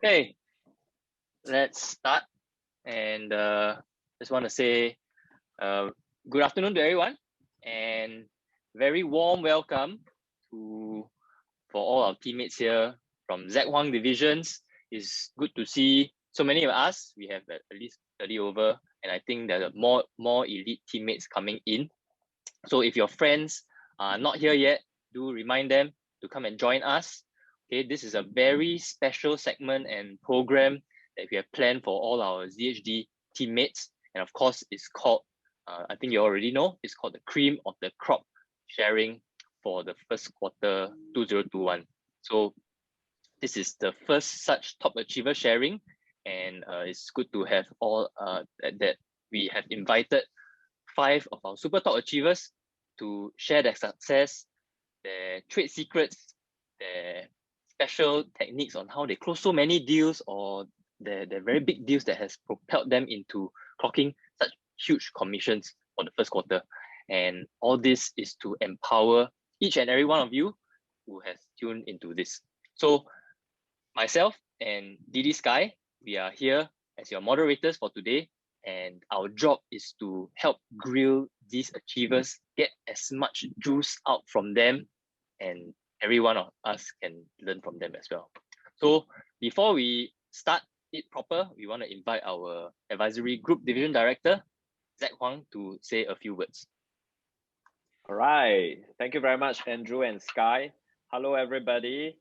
Okay, let's start. And just want to say good afternoon to everyone, and very warm welcome for all our teammates here from Z divisions. It's good to see so many of us. We have at least 30 over, and I think there are more elite teammates coming in. So if your friends are not here yet, do remind them to come and join us. Okay, this is a very special segment and program that we have planned for all our ZHD teammates. And of course, it's called, I think you already know, it's called the Cream of the Crop Sharing for the first quarter 2021. So this is the first such top achiever sharing, and it's good to have all that we have invited 5 of our super top achievers to share their success, their trade secrets, their special techniques on how they close so many deals, or their very big deals that has propelled them into clocking such huge commissions for the first quarter. And all this is to empower each and every one of you who has tuned into this. So myself and Didi Sky, we are here as your moderators for today, and our job is to help grill these achievers, get as much juice out from them, and every one of us can learn from them as well. So before we start it proper, we want to invite our advisory group division director, Zach Huang, to say a few words. All right. Thank you very much, Andrew and Sky. Hello, everybody.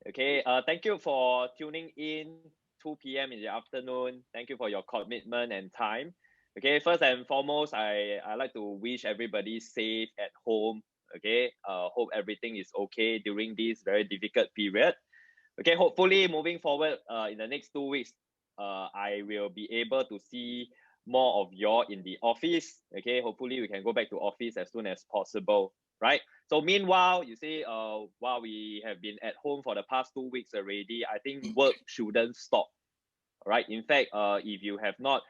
Okay. Thank you for tuning in 2 p.m. in the afternoon. Thank you for your commitment and time. Okay. First and foremost, I like to wish everybody safe at home. Okay. Hope everything is okay during this very difficult period. Okay. Hopefully, moving forward in the next 2 weeks, I will be able to see more of y'all in the office. Okay, hopefully we can go back to office as soon as possible, right? So meanwhile, you see, while we have been at home for the past 2 weeks already, I think work shouldn't stop, right? In fact, if you have not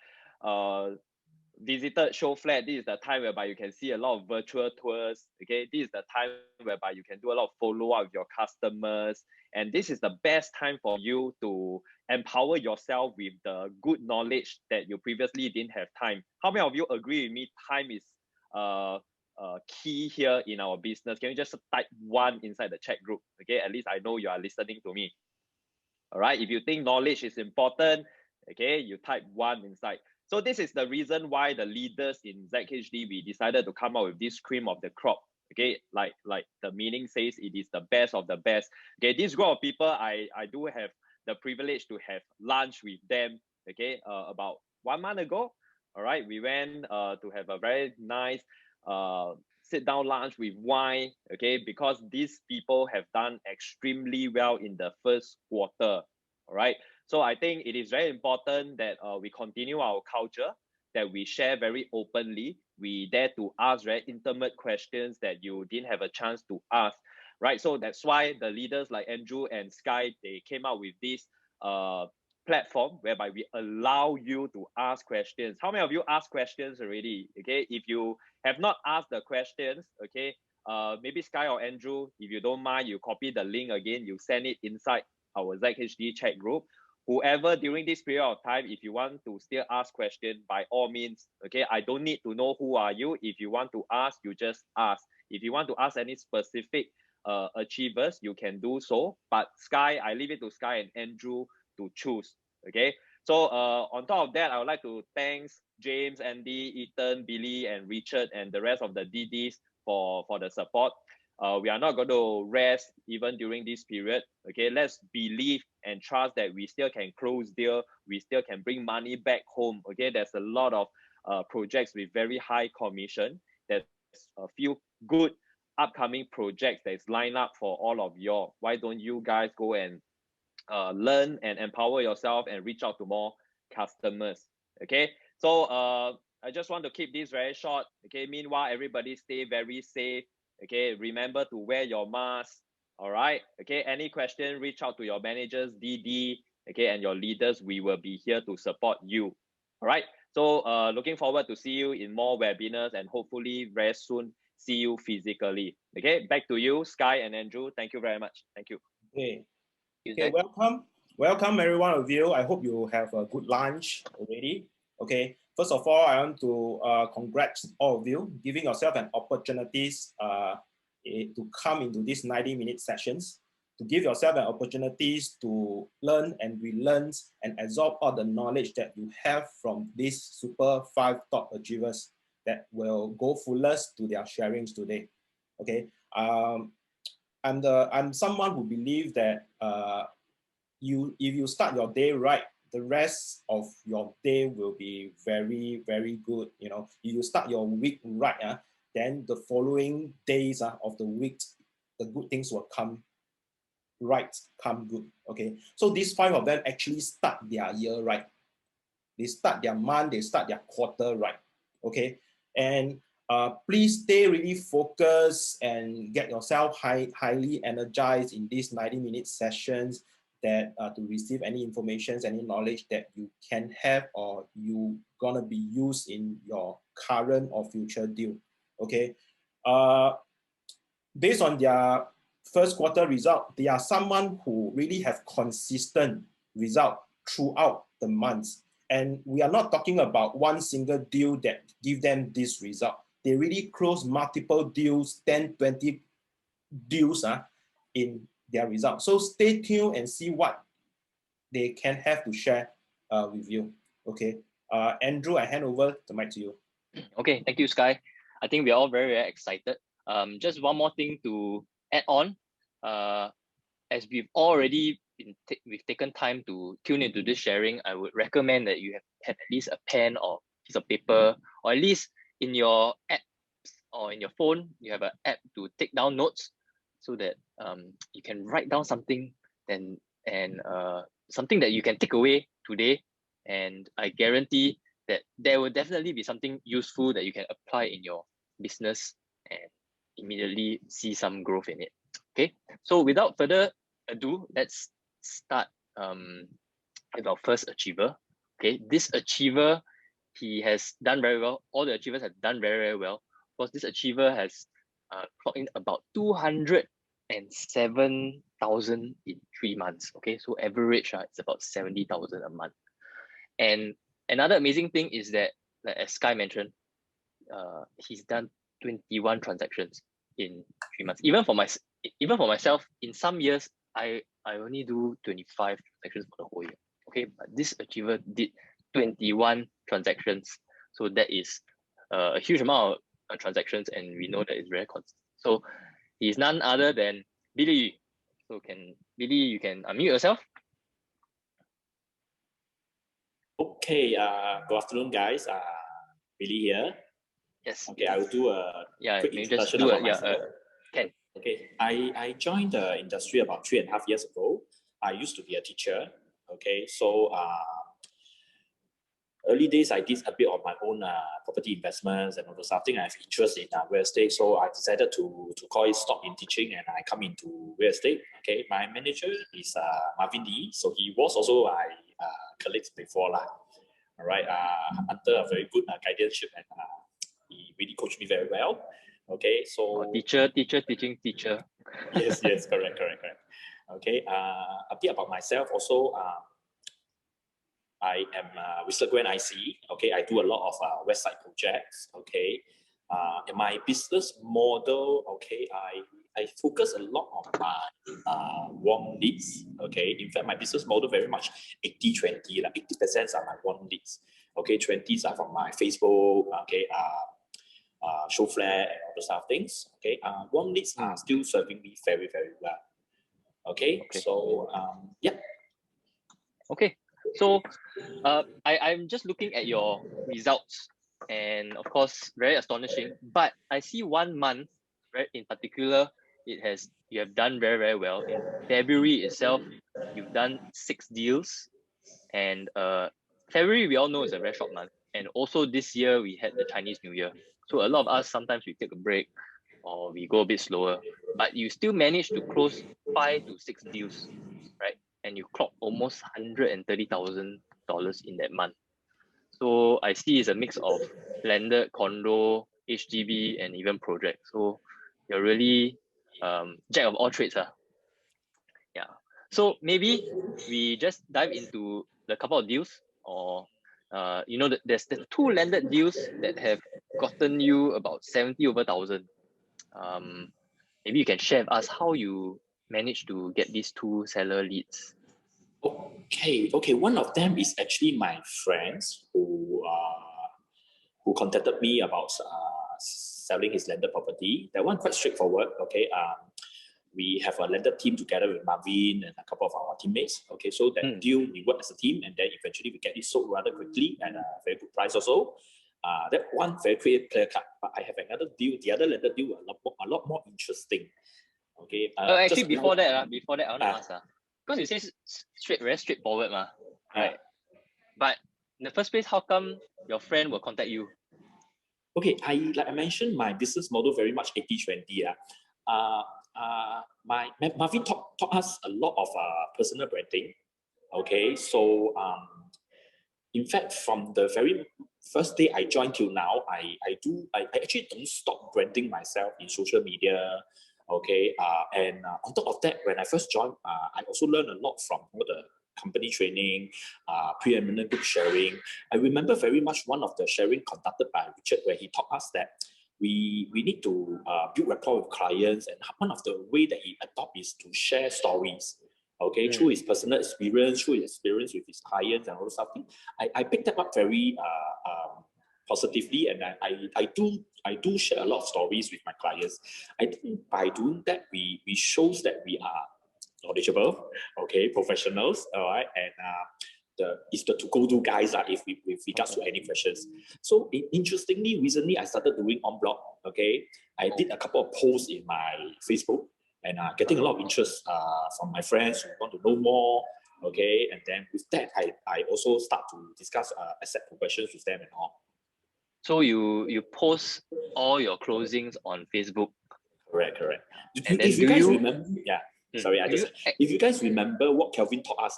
visited Show Flat, this is the time whereby you can see a lot of virtual tours. Okay, this is the time whereby you can do a lot of follow-up with your customers, and this is the best time for you to empower yourself with the good knowledge that you previously didn't have time. How many of you agree with me? Time is key here in our business. Can you just type 1 inside the chat group? Okay, at least I know you are listening to me. All right, if you think knowledge is important, okay, you type 1 inside. So this is the reason why the leaders in ZHD, we decided to come up with this cream of the crop. Okay, like the meaning says, it is the best of the best. Okay, this group of people, I do have the privilege to have lunch with them. Okay, about 1 month ago. All right, we went to have a very nice sit down lunch with wine. Okay, because these people have done extremely well in the first quarter. All right. So I think it is very important that we continue our culture, that we share very openly. We dare to ask very intimate questions that you didn't have a chance to ask, right? So that's why the leaders like Andrew and Sky, they came out with this platform whereby we allow you to ask questions. How many of you ask questions already? Okay, if you have not asked the questions, okay, maybe Sky or Andrew, if you don't mind, you copy the link again, you send it inside our ZHD chat group. Whoever during this period of time, if you want to still ask questions, by all means, okay, I don't need to know who are you. If you want to ask, you just ask. If you want to ask any specific achievers, you can do so. But Sky, I leave it to Sky and Andrew to choose. Okay. So on top of that, I would like to thank James, Andy, Ethan, Billy, and Richard, and the rest of the DDs for the support. We are not going to rest even during this period. Okay, let's believe and trust that we still can close deal. We still can bring money back home. Okay, there's a lot of projects with very high commission. There's a few good upcoming projects that's lined up for all of y'all. Why don't you guys go and learn and empower yourself and reach out to more customers? Okay, so I just want to keep this very short. Okay, meanwhile, everybody stay very safe. Okay, remember to wear your mask. All right. Okay, any question, reach out to your managers, DD, okay, and your leaders. We will be here to support you. All right. So looking forward to see you in more webinars, and hopefully very soon see you physically. Okay, back to you, Sky and Andrew. Thank you very much. Thank you. Okay, welcome Welcome, every one of you. I hope you have a good lunch already. Okay. First of all, I want to congratulate all of you, giving yourself an opportunities to come into these 90-minute sessions, to give yourself an opportunities to learn and relearn and absorb all the knowledge that you have from these super 5 top achievers that will go fullest to their sharings today. Okay. I'm someone who believes that if you start your day right, the rest of your day will be very, very good. You know, if you start your week right, then the following days of the week, the good things will come right, come good. Okay, so these 5 of them actually start their year right. They start their month, they start their quarter right. Okay, and please stay really focused and get yourself highly energized in these 90-minute sessions that to receive any information, any knowledge that you can have or you gonna be used in your current or future deal. Okay, based on their first quarter result, they are someone who really have consistent result throughout the months. And we are not talking about one single deal that give them this result. They really close multiple deals, 10, 20 deals in their result. So stay tuned and see what they can have to share with you. Okay, Andrew, I hand over the mic to you. Okay, thank you, Sky. I think we are all very, very excited. Just one more thing to add on. As we've already we've taken time to tune into this sharing, I would recommend that you have at least a pen or piece of paper, or at least in your apps or in your phone, you have an app to take down notes so that you can write down something and something that you can take away today. And I guarantee that there will definitely be something useful that you can apply in your business and immediately see some growth in it. Okay, so without further ado, let's start with our first achiever. Okay, this achiever, he has done very well. All the achievers have done very, very well. Of course, this achiever has clocked in about 207,000 in 3 months. Okay, so average it's about 70,000 a month. And another amazing thing is that, like, as Sky mentioned, he's done 21 transactions in 3 months. Even for myself, in some years, I only do 25 transactions for the whole year. Okay, but this achiever did 21 transactions. So that is a huge amount of transactions, and we know that it's very consistent. So he's none other than Billy. So Billy, you can unmute yourself. Okay, good afternoon, guys. Billy here. Yes. Okay, I will do a quick introduction about myself. Can. Okay, I joined the industry about 3.5 years ago. I used to be a teacher. Okay, so early days I did a bit of my own property investments and all those stuff. I think I have interest in real estate, so I decided to call it stop in teaching and I come into real estate. Okay, my manager is Marvin Lee, so he was also my colleagues before lah. All right, under a very good guardianship, and he really coached me very well. Okay, so teacher, teaching teacher. yes, correct. Okay, a bit about myself also. I am with Grand IC. Okay, I do a lot of website projects. Okay, in my business model, okay, I focus a lot on warm leads. Okay, in fact, my business model very much 80-20. Like 80% are my warm leads. Okay, 20s are from my Facebook. Okay, show flat and all those stuff things. Okay, warm leads are still serving me very, very well. Okay. So yeah. Okay. So I'm just looking at your results, and of course, very astonishing. But I see 1 month, right, in particular, you have done very, very well. In February itself, you've done 6 deals, and February we all know is a very short month. And also this year we had the Chinese New Year, so a lot of us sometimes we take a break or we go a bit slower. But you still managed to close 5 to 6 deals, right? And you clock almost $130,000 in that month. So I see it's a mix of landed, condo, HDB, and even project. So you're really jack of all trades. Yeah. So maybe we just dive into the couple of deals, or you know, there's the two landed deals that have gotten you about 70 over 1,000. Maybe you can share with us how you managed to get these two seller leads. Okay. One of them is actually my friends who contacted me about selling his landed property. That one quite straightforward. Okay. We have a landed team together with Marvin and a couple of our teammates. Okay, so that deal we work as a team, and then eventually we get it sold rather quickly at a very good price also. That one very clear cut. But I have another deal. The other landed deal a lot more interesting. Okay. Actually, before that, I want to ask, because you say very straightforward, right? But in the first place, how come your friend will contact you? Okay, like I mentioned, my business model very much 80-20. Marvin taught us a lot of personal branding. Okay, so in fact, from the very first day I joined till now, I actually don't stop branding myself in social media. Okay, and on top of that, when I first joined, I also learned a lot from all the company training, preeminent group sharing. I remember very much one of the sharing conducted by Richard, where he taught us that we need to build rapport with clients, and one of the way that he adopt is to share stories. Okay, through his personal experience, through his experience with his clients and all those stuff. I picked that up very positively, and I do share a lot of stories with my clients. I think by doing that, we shows that we are knowledgeable, okay, professionals, all right, and is the to-go-to guys if with regards to any questions. So interestingly, recently I started doing on blog. Okay, I did a couple of posts in my Facebook, and getting a lot of interest from my friends who want to know more. Okay, and then with that, I also start to discuss asset progressions with them and all. So you post all your closings on Facebook. Correct. And if you guys remember, if you guys remember what Kelvin taught us,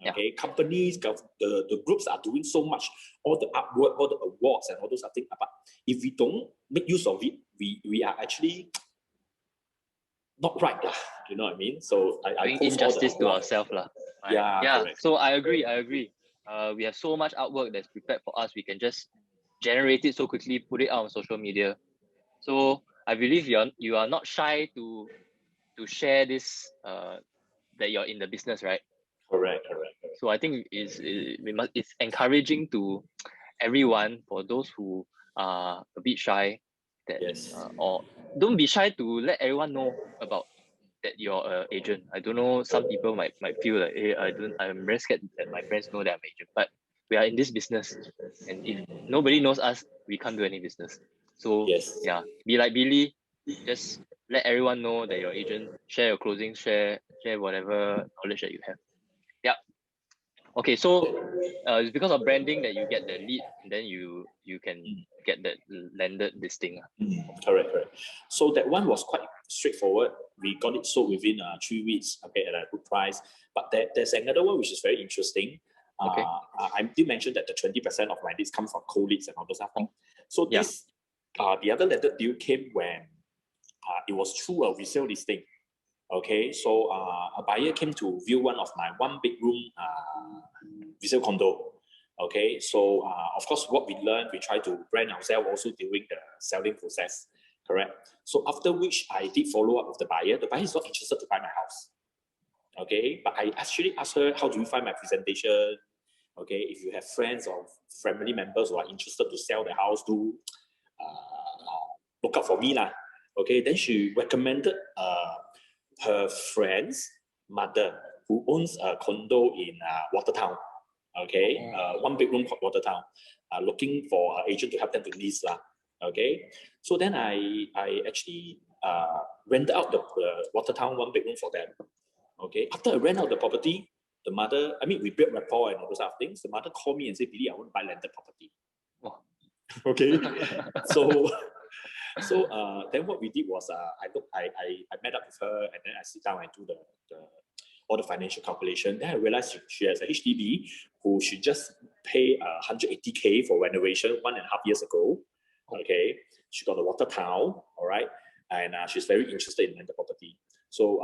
okay, companies, the groups are doing so much, all the artwork, all the awards, and all those things. But if we don't make use of it, we are actually not right, you know what I mean? So I doing post injustice all to the ourselves, right? Yeah, correct. So I agree. We have so much artwork that's prepared for us. We can just generate it so quickly, put it out on social media. So I believe you are not shy to share this that you're in the business, right? Correct. So I think it's encouraging to everyone, for those who are a bit shy, that or don't be shy to let everyone know about that you're an agent. I don't know, some people might feel like, hey, I'm very scared that my friends know that I'm an agent, but we are in this business, and if nobody knows us, we can't do any business. So be like Billy, just let everyone know that you're an agent, share your closing, share whatever knowledge that you have. Okay, so it's because of branding that you get the lead, and then you can get that landed listing. Correct. So that one was quite straightforward. We got it sold within 3 weeks, okay, at a good price. But there's another one which is very interesting. Okay. I did mention that the 20% of my leads come from cold leads and all those stuff. So this the other landed deal came when it was through a resale listing. Okay, so a buyer came to view one of my 1-bedroom resale condo. Okay, so of course, what we learned, we try to brand ourselves also during the selling process. Correct. So after which I did follow up with the buyer. The buyer is not interested to buy my house. Okay, but I actually asked her, how do you find my presentation? Okay, if you have friends or family members who are interested to sell the house, do look out for me lah. Okay, then she recommended her friend's mother, who owns a condo in Watertown. Okay, 1-bedroom Watertown, looking for an agent to help them to lease lah. Okay, so then I actually rented out the Watertown 1-bedroom for them. Okay, after I rent out the property, the mother, we built rapport and all those other things. The mother called me and said, Billy, I want to buy landed property. Oh. Okay, so then what we did was I met up with her, and then I sit down and do all the financial calculation. Then I realized she has a HDB who she just pay 180K for renovation 1.5 years ago. Okay, she got a Watertown, all right, and she's very interested in the property. So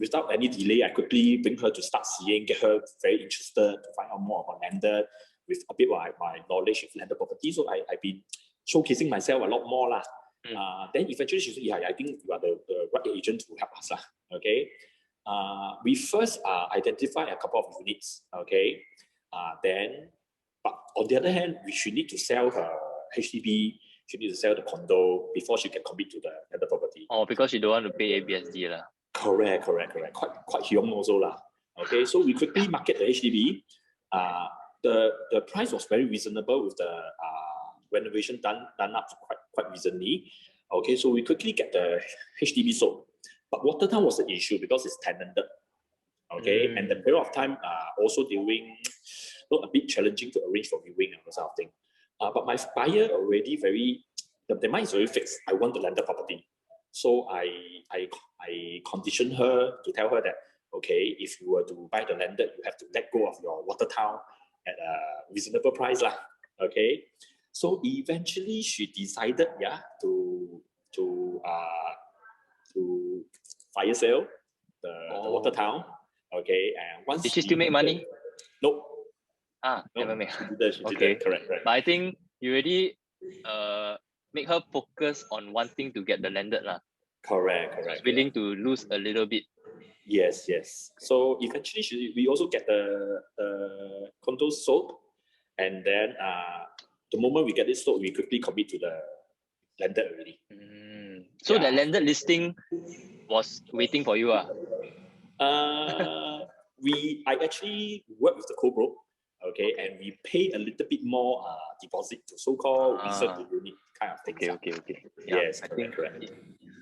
without any delay, I quickly bring her to start seeing, get her very interested to find out more about landed with a bit of my knowledge of landed property. So I've been showcasing myself a lot more lah. Then eventually she said, yeah, I think you are the right agent to help us lah. Okay. We first identify a couple of units. Okay. But on the other hand, we need to sell her HDB. She needs to sell the condo before she can commit to the other property. Oh, because you don't want to pay ABSD lah. Correct. Quite young also lah. Okay, so we quickly market the HDB. The price was very reasonable with the renovation done up quite recently. Okay, so we quickly get the HDB sold. But Watertown was the issue because it's tenanted. Okay, and the period of time also during a bit challenging to arrange for viewing and sort of thing. But my buyer already the mind is very fixed. I want the landed property. So I conditioned her to tell her that, okay, if you were to buy the landed, you have to let go of your Watertown at a reasonable price lah. Okay. So eventually she decided, to fire sale the Watertown. Okay. And once did she still make money? Nope. Never make. She did. Correct. But I think you already make her focus on wanting to get the landed lah. Correct. She's willing to lose a little bit. Yes. So eventually we also get the condo sold, and then the moment we get it sold, we quickly commit to the landed already. So the landed listing was waiting for you I actually work with the co-broke. Okay, and we pay a little bit more deposit to so-called reserve the unit kind of thing. Okay. Yeah, yes, correct.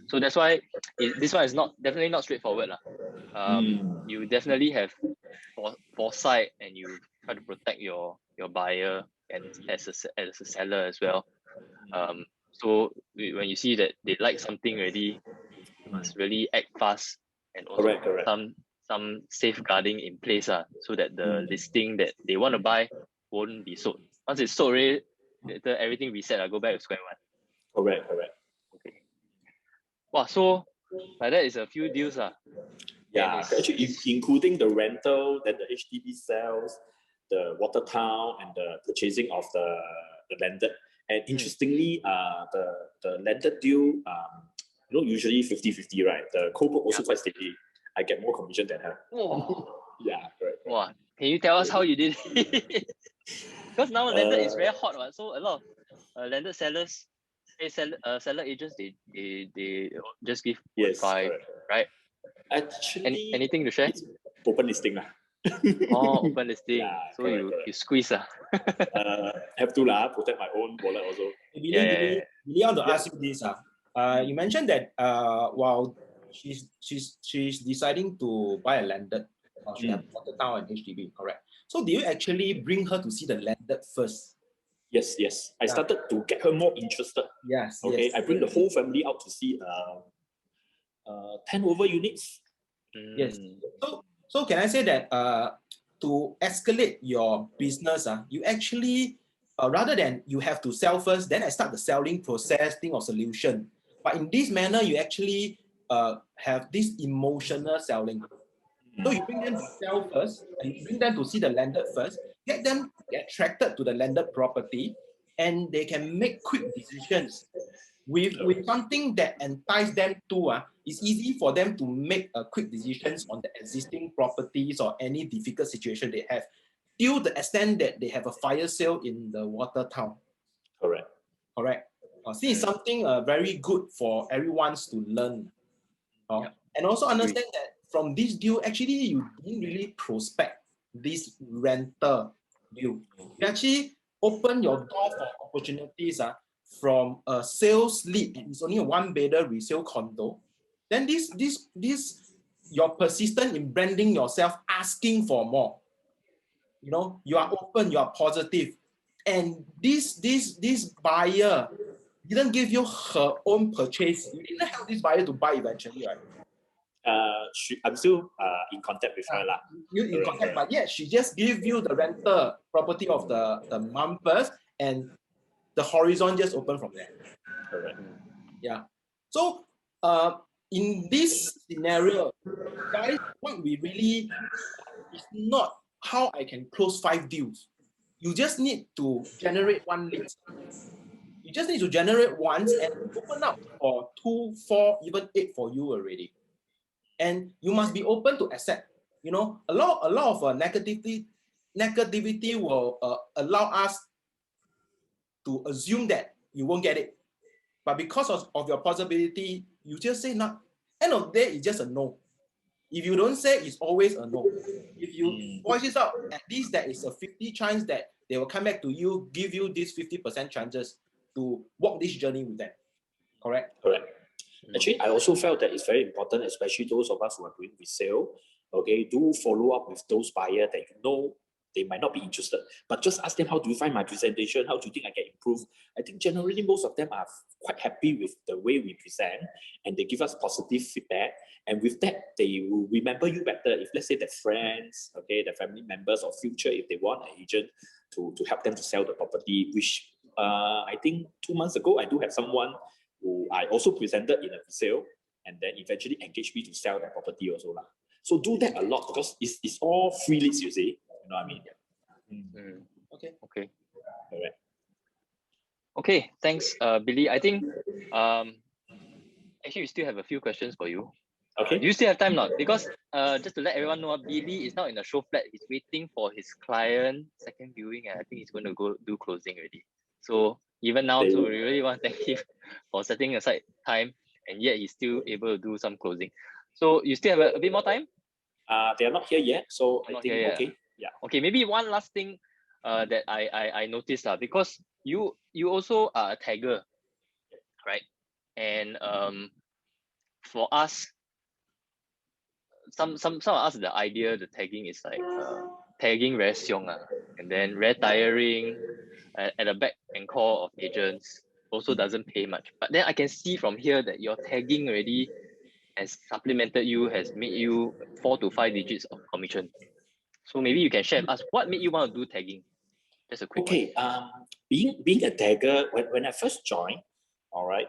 So that's why this one is definitely not straightforward lah. You definitely have foresight, and you try to protect your buyer and as a seller as well. So when you see that they like something already, you must really act fast and also correct. some safeguarding in place so that the listing that they want to buy won't be sold. Once it's sold already, later everything reset, go back to square one. Correct. Okay. Wow, so like that is a few deals. Yeah, actually including the rental, then the HDB sales, the Watertown, and the purchasing of the landed. And interestingly, the landed deal, usually 50-50, right? The co-broke also quite steady. I get more commission than her. Whoa. Yeah, correct. Wow. Can you tell us how you did it? Because now landed is very hot, right? So a lot of landed sellers, seller agents, they just give 5, right? Actually, anything to share? Open listing lah. Open listing. Yeah, so correct. You squeeze have to protect my own wallet also. Really want to ask you this. You mentioned that while she's deciding to buy a landed, she has Watertown and HDB, correct? So do you actually bring her to see the landed first? Yes. I started to get her more interested. Yes. Okay, yes. I bring the whole family out to see 10 over units. Yes. So can I say that to escalate your business, you actually rather than you have to sell first, then I start the selling process, think of solution. But in this manner, you actually have this emotional selling. So you bring them to sell first, and you bring them to see the landed first, get them attracted to the landed property, and they can make quick decisions. With something that entices them to, it's easy for them to make quick decisions on the existing properties or any difficult situation they have, till the extent that they have a fire sale in the Watertown. Correct. See, it's something very good for everyone to learn. And also understand that from this deal, actually, you didn't really prospect this rental deal. You actually open your door for opportunities from a sales lead, and it's only a one-bedder resale condo. Then this you're persistent in branding yourself, asking for more. You are open, you are positive. And this buyer didn't give you her own purchase. You didn't help this buyer to buy eventually, right? I'm still in contact with her. You in contact, but yeah, she just gave you the rental property of the mom first, and the horizon just opened from there. Correct. Yeah. So in this scenario, guys, what we really is not how I can close 5 deals. You just need to generate 1 lead. You just need to generate once and open up for 2, 4, even 8 for you already. And you must be open to accept. You know, a lot of negativity will allow us to assume that you won't get it. But because of your possibility, you just say no. End of the day, it's just a no. If you don't say, it's always a no. If you voice it out, at least there is a 50 chance that they will come back to you, give you these 50% chances to walk this journey with them. Correct? Correct. Actually, I also felt that it's very important, especially those of us who are doing resale. Okay, do follow up with those buyers that you know they might not be interested, but just ask them, how do you find my presentation? How do you think I can improve? I think generally most of them are quite happy with the way we present, and they give us positive feedback. And with that, they will remember you better. If let's say their friends, okay, their family members or future, if they want an agent to help them to sell the property, which I think 2 months ago, I do have someone who I also presented in a resale, and then eventually engaged me to sell their property also. So do that a lot, because it's all free leads, you see. You know what I mean? Okay. Okay. All right. Okay, thanks, Billy. I think actually we still have a few questions for you. Okay. Do you still have time now? Because just to let everyone know, Billy is now in the show flat. He's waiting for his client second viewing, and I think he's going to go do closing already. So even now, so we really want to thank him for setting aside time, and yet he's still able to do some closing. So you still have a bit more time? They are not here yet, so I think okay. Yeah. Okay, maybe one last thing that I noticed because you also are a tagger, right? And for us, some of us, the idea, the tagging is like tagging very xiong, and then very tiring at the back and core of agents, also doesn't pay much. But then I can see from here that your tagging already has supplemented you, has made you 4 to 5 digits of commission. So maybe you can share with us what made you want to do tagging. Just a quick one. Being a tagger, when I first joined, all right,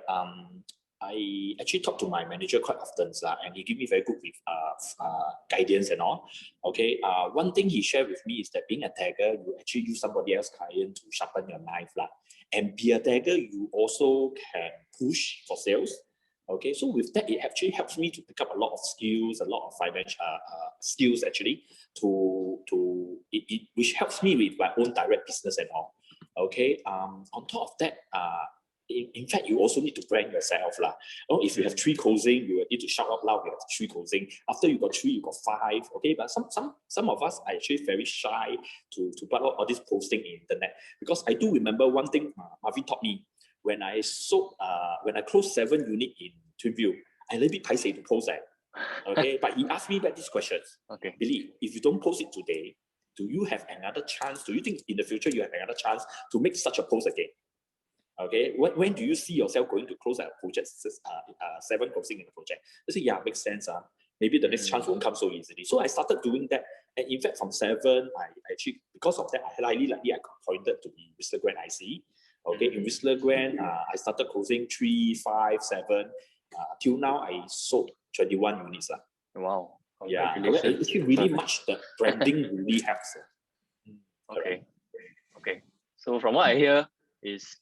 I actually talk to my manager quite often, and he give me very good guidance and all. Okay, one thing he shared with me is that being a tagger, you actually use somebody else's client to sharpen your knife, and be a tagger, you also can push for sales. Okay, so with that, it actually helps me to pick up a lot of skills, a lot of financial skills actually, which helps me with my own direct business and all. Okay, on top of that, in fact, you also need to brand yourself. If you have 3 closing, you need to shout out loud, you have 3 closing. After you got 3, you got 5. Okay, but some of us are actually very shy to put out all this posting in the internet. Because I do remember one thing Marvin taught me. When I closed 7 units in Twinville, I a little bit paiseh to post that. Okay, but he asked me back these questions. Okay, Billy, if you don't post it today, do you have another chance? Do you think in the future you have another chance to make such a post again? Okay, when do you see yourself going to close a project, 7 closing in the project? I say, yeah, makes sense. Maybe the next chance won't come so easily. So I started doing that. And in fact, from 7, I actually, because of that, I highly likely I got appointed to be Whistler Grand IC. Okay, in Whistler Grand, I started closing 3, 5, 7. Till now, I sold 21 units. Wow. Yeah, it's actually really much the branding really helps. Okay. Okay. So from what I hear is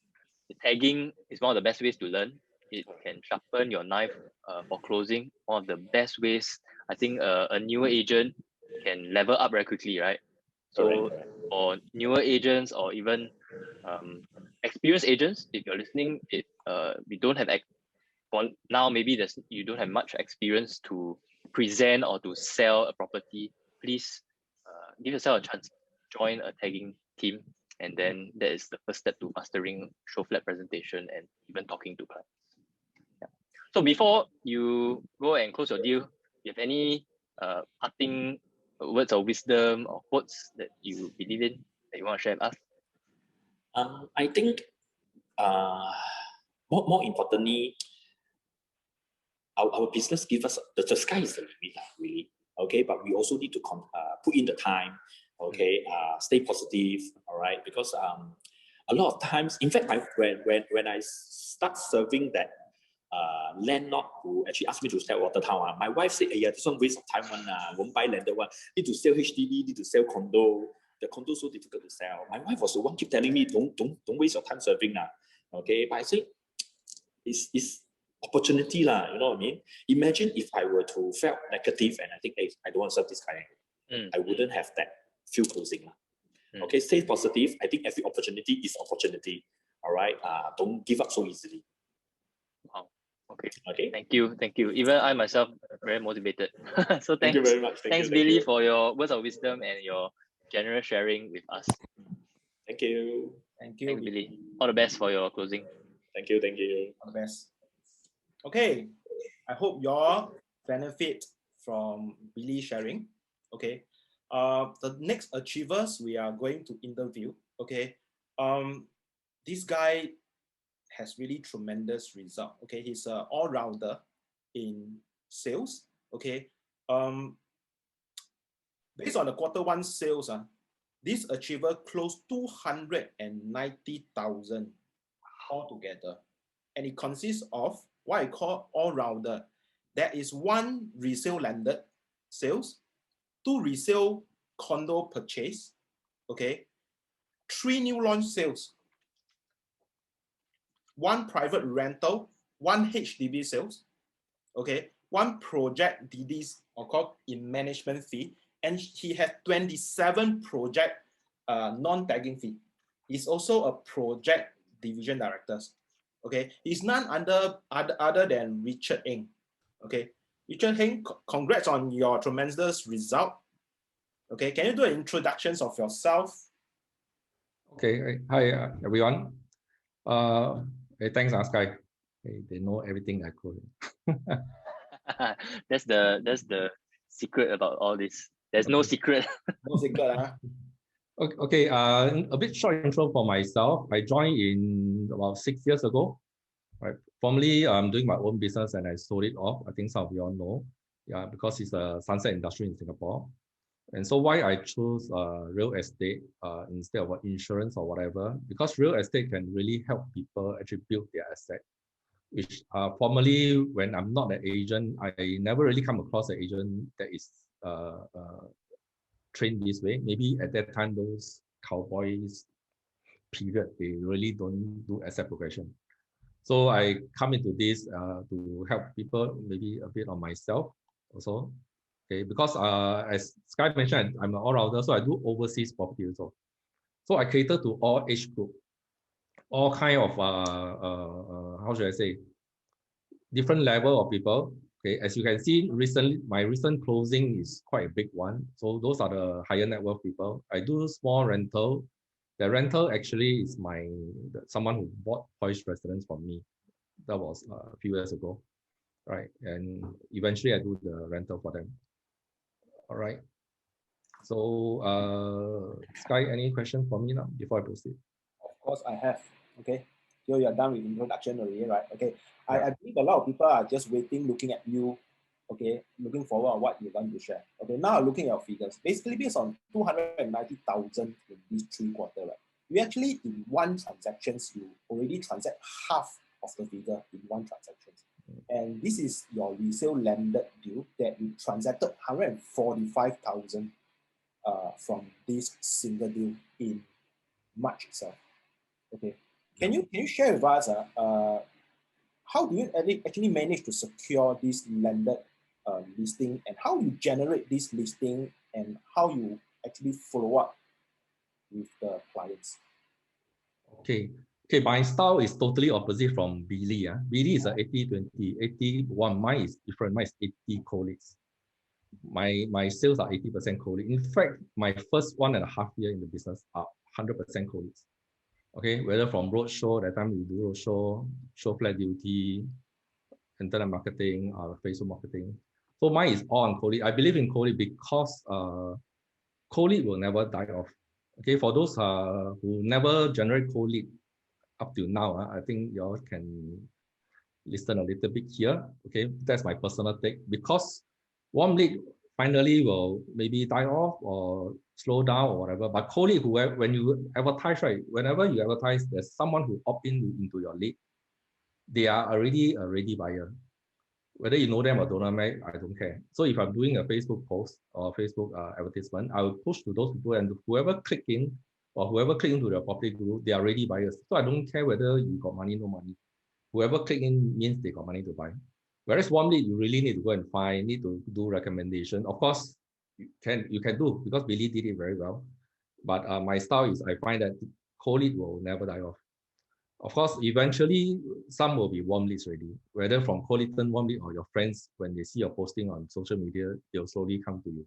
tagging is one of the best ways to learn. It can sharpen your knife for closing. One of the best ways, I think a newer agent can level up very quickly, right? So for newer agents or even experienced agents, if you're listening, we don't have for now, maybe you don't have much experience to present or to sell a property. Please give yourself a chance, join a tagging team, and then that is the first step to mastering show flat presentation and even talking to clients. Yeah. So before you go and close your deal, you have any parting words of wisdom or quotes that you believe in that you want to share with us? I think more importantly, our business gives us the sky is the limit, really. Okay, but we also need to put in the time. Okay, stay positive. All right, because a lot of times, in fact, when I start serving that landlord who actually asked me to sell water town. My wife said, "Yeah, this one waste of time one. Won't buy landed one. Need to sell HDB, need to sell condo. The condo so difficult to sell." My wife was the one keep telling me, don't waste your time serving lah. Okay, but I say it's opportunity lah. You know what I mean? Imagine if I were to felt negative and I think, hey, I don't want to serve this guy. I wouldn't have that few closing lah. Okay, stay positive. I think every opportunity is opportunity. All right. Don't give up so easily. Wow. Okay. Okay. Thank you. Thank you. Even I myself very motivated. So Thank you very much. Thanks, Billy, for your words of wisdom and your generous sharing with us. Thank you. Thank you, Thanks, Billy. All the best for your closing. Thank you. Thank you. All the best. Okay, I hope you all benefit from Billy sharing. Okay, the next achievers we are going to interview. Okay, this guy has really tremendous result. Okay, he's an all-rounder in sales. Okay, based on the Q1 sales, this achiever closed 290,000 altogether, and it consists of what I call all-rounder. There is 1 resale landed sales, 2 resale condo purchase, okay, 3 new launch sales, 1 private rental, 1 HDB sales, okay, 1 project DDs or called in management fee, and he has 27 project non-tagging fee. He's also a project division director. Okay, he's none other than Richard Ng. Okay, Richard Ng, congrats on your tremendous result. Okay, can you do an introduction of yourself? Okay, hi everyone. Hey, thanks, Sky. Hey, they know everything I could. That's the secret about all this. There's no secret. No secret, huh? Okay, a bit short intro for myself. I joined in about 6 years ago. Right. Formerly, I'm doing my own business and I sold it off. I think some of you all know. Yeah, because it's a sunset industry in Singapore. And so why I chose real estate instead of insurance or whatever, because real estate can really help people actually build their asset. Which formerly, when I'm not an agent, I never really come across an agent that is trained this way. Maybe at that time, those cowboys period, they really don't do asset progression. So I come into this to help people, maybe a bit on myself also. Okay, because as Sky mentioned, I'm an all-rounder, so I do overseas property also. So I cater to all age group, all kind of how should I say, different level of people. Okay, as you can see, recently my recent closing is quite a big one. So those are the higher net worth people. I do small rental. The rental actually is someone who bought Poish residence from me. That was a few years ago, right? And eventually I do the rental for them. All right. So Sky, any question for me now before I proceed? Of course I have. Okay. So you're done with introduction already, right? Okay. Yeah. I believe a lot of people are just waiting, looking at you, okay, looking forward on what you want to share. Okay, now looking at your figures. Basically, based on 290,000 in these 3 quarters, right? You actually, in one transaction, you already transact half of the figure in one transaction. And this is your resale landed deal that you transacted 145,000 from this single deal in March itself. Okay, can you share with us how do you actually manage to secure this landed listing, and how you generate this listing, and how you actually follow up with the clients? Okay. Okay, my style is totally opposite from Billy. Billy is a 80-20, 81. Mine is different. Mine is 80 colleagues. My sales are 80% colleagues. In fact, my first 1.5 years in the business are 100% colleagues. Okay, whether from roadshow, that time we do roadshow, show flat duty, internet marketing, Facebook marketing. So mine is all on colleague. I believe in colleague because colleague will never die off. Okay, for those who never generate colleague up till now, I think you all can listen a little bit here. Okay, that's my personal take. Because warm lead finally will maybe die off or slow down or whatever. But colleague, when you advertise, right, whenever you advertise, there's someone who opt in into your lead. they are already a ready buyer. Whether you know them or don't know them, I don't care. So if I'm doing a Facebook post or Facebook advertisement, I will push to those people, and whoever click in or whoever click into the property group, they are ready buyers. So I don't care whether you got money, no money. Whoever click in means they got money to buy. Whereas warm lead, you really need to go and find, need to do recommendation. Of course, you can do, because Billy did it very well. But my style is, I find that cold lead will never die off. Of course, eventually some will be warm leads already, whether from cold lead, warm lead, or your friends, when they see your posting on social media, they'll slowly come to you.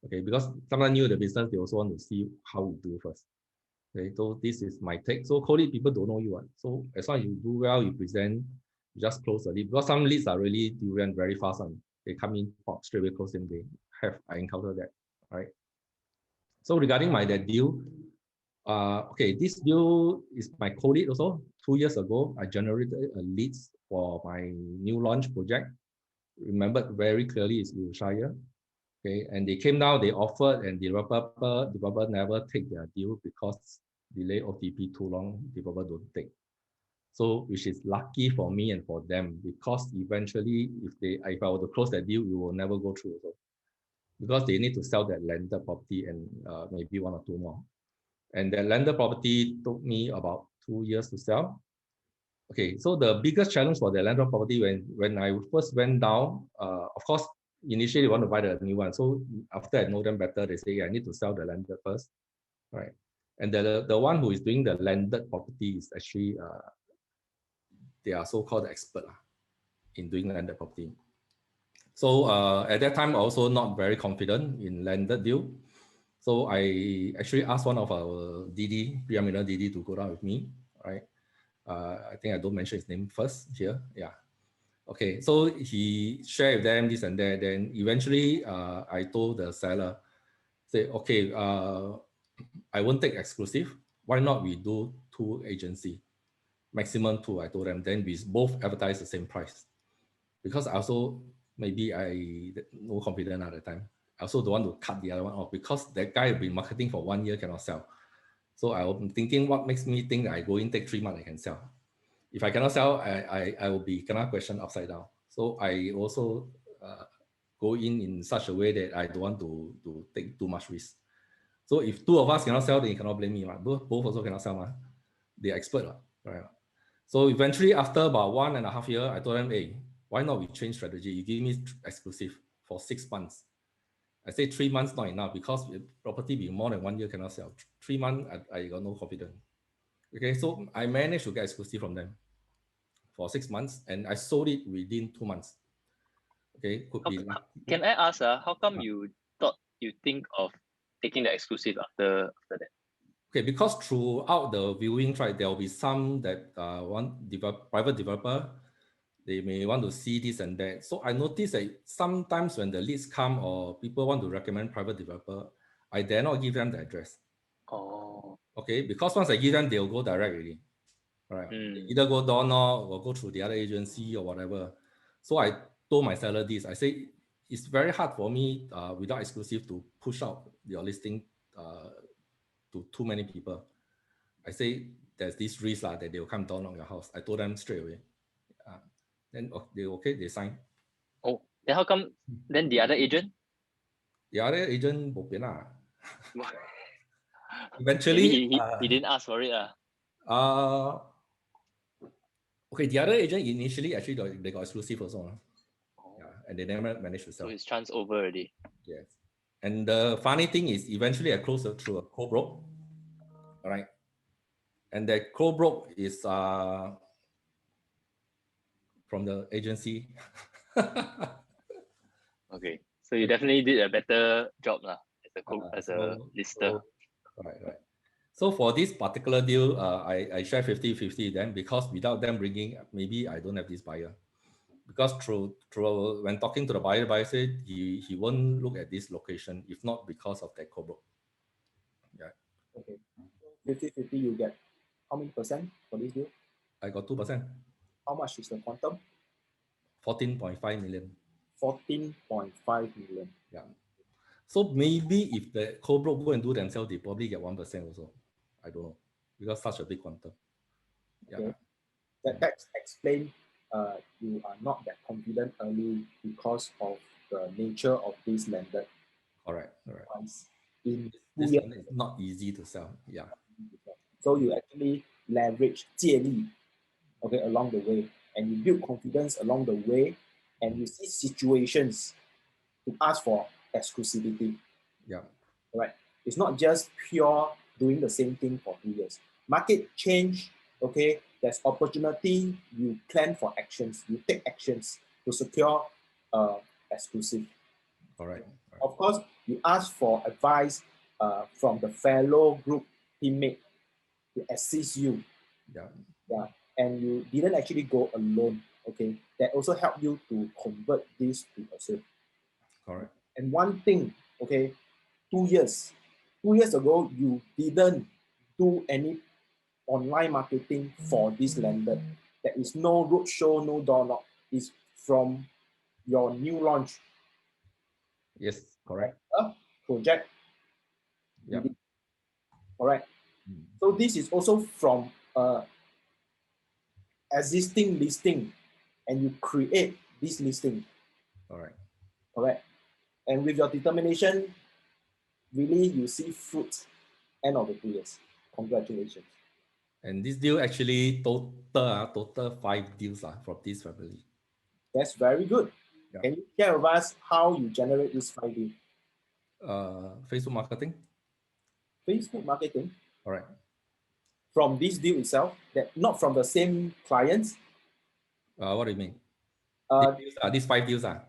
Okay, because someone new in the business, they also want to see how you do first. Okay, so this is my take. So cold lead, people don't know you. So as long as you do well, you present, you just close the lead. Because some leads are really durian very fast on. They come in, pop, straight away close them. I encountered that. Right. So regarding that deal, okay, this deal is my cold lead also. 2 years ago, I generated a leads for my new launch project. Remembered very clearly is Wilshire. Okay, and they came down, they offered, and the developer never take their deal because delay OTP too long, developer don't take. So which is lucky for me and for them, because eventually if I were to close that deal, we will never go through also, because they need to sell that landed property and maybe 1 or 2 more. And that landed property took me about 2 years to sell. Okay, so the biggest challenge for the landed property, when I first went down, of course, initially they want to buy the new one. So after I know them better, they say, yeah, I need to sell the landed first, right? And the one who is doing the landed property is actually, they are so-called expert in doing landed property. So at that time, also not very confident in landed deal. So I actually asked one of our DD, preeminent DD, to go down with me, right? I think I don't mention his name first here. Yeah. Okay. So he shared with them this and that. Then eventually, I told the seller, say, okay, I won't take exclusive. Why not we do 2 agency, maximum 2? I told them. Then we both advertise the same price, because I also maybe I no confidence at the time. I also don't want to cut the other one off, because that guy will be marketing for 1 year, cannot sell. So I'm thinking, what makes me think I go in, take 3 months, I can sell. If I cannot sell, I will be cannot question upside down. So I also go in such a way that I don't want to take too much risk. So if 2 of us cannot sell, then you cannot blame me. Both also cannot sell. They're expert. Right? So eventually, after about 1.5 years, I told them, hey, why not we change strategy? You give me exclusive for 6 months. I say 3 months not enough, because property be more than 1 year cannot sell. 3 months, I got no confidence. Okay, so I managed to get exclusive from them for 6 months, and I sold it within 2 months. Okay, could be. Can I ask, how come you think of taking the exclusive after that? Okay, because throughout the viewing, right, there will be some that private developer, they may want to see this and that. So I noticed that sometimes when the leads come or people want to recommend private developer, I dare not give them the address. Oh. Okay, because once I give them, they'll go direct already. Right. Either go door knock or go through the other agency or whatever. So I told my seller this. I say, it's very hard for me without exclusive to push out your listing to too many people. I say there's this risk that they will come down on your house. I told them straight away. Then they sign. Oh, then how come then the other agent? The other agent bo pian lah. Eventually, he didn't ask for it. Okay, the other agent initially actually they got exclusive also. Yeah, and they never managed to sell. So his chance over already. Yes. And the funny thing is, eventually I closed it through a co-broke. All right. And that co-broke is from the agency. Okay. So you definitely did a better job as a lister. Right. So for this particular deal, I share 50-50 then, because without them bringing, maybe I don't have this buyer. Because through when talking to the buyer said he won't look at this location if not because of that co-broke. Yeah. Okay. 50-50, you get how many percent for this deal? I got 2%. How much is the quantum? 14.5 million. 14.5 million. Yeah. So maybe if the co-broke go and do themselves, they probably get 1% also. I don't know, because such a big quantum. Yeah. Okay. That explains you are not that confident early because of the nature of this landed Correct. price in 2 This years. one is not easy to sell. Yeah. So you actually leverage 借力, okay, along the way, and you build confidence along the way, and you see situations to ask for exclusivity. Yeah. Right? It's not just pure doing the same thing for 2 years. Market change, okay, there's opportunity, you plan for actions, you take actions to secure exclusive. Correct. Of course, you ask for advice from the fellow group teammate to assist you. Yeah. Yeah. And you didn't actually go alone. Okay. That also helped you to convert this to a sale. Correct. And one thing, okay, 2 years. 2 years ago, you didn't do any online marketing for this landed. There is no roadshow, no door knock. It's from your new launch. Yes. Correct. Project. Yeah. All right. So this is also from existing listing, and you create this listing. Correct. Correct. And with your determination, really you see fruits end of the 2 years. Congratulations. And this deal actually total 5 deals from this family. That's very good. Yeah. Can you share with us how you generate this 5 deals? Facebook marketing. Facebook marketing. All right. From this deal itself, that not from the same clients. What do you mean? These 5 deals are?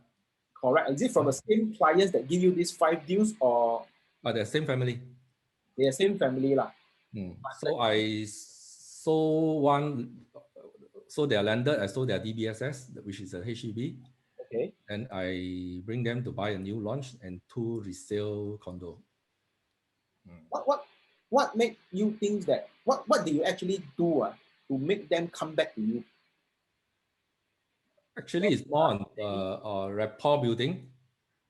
Correct. Is it from the same clients that give you these 5 deals, or the same family? They are same family lah. So I sold one, so their landed, I sold their DBSS, which is a HEB. Okay. And I bring them to buy a new launch and 2 resale condo. What make you think that, what do you actually do to make them come back to you? Actually, it's more on rapport building.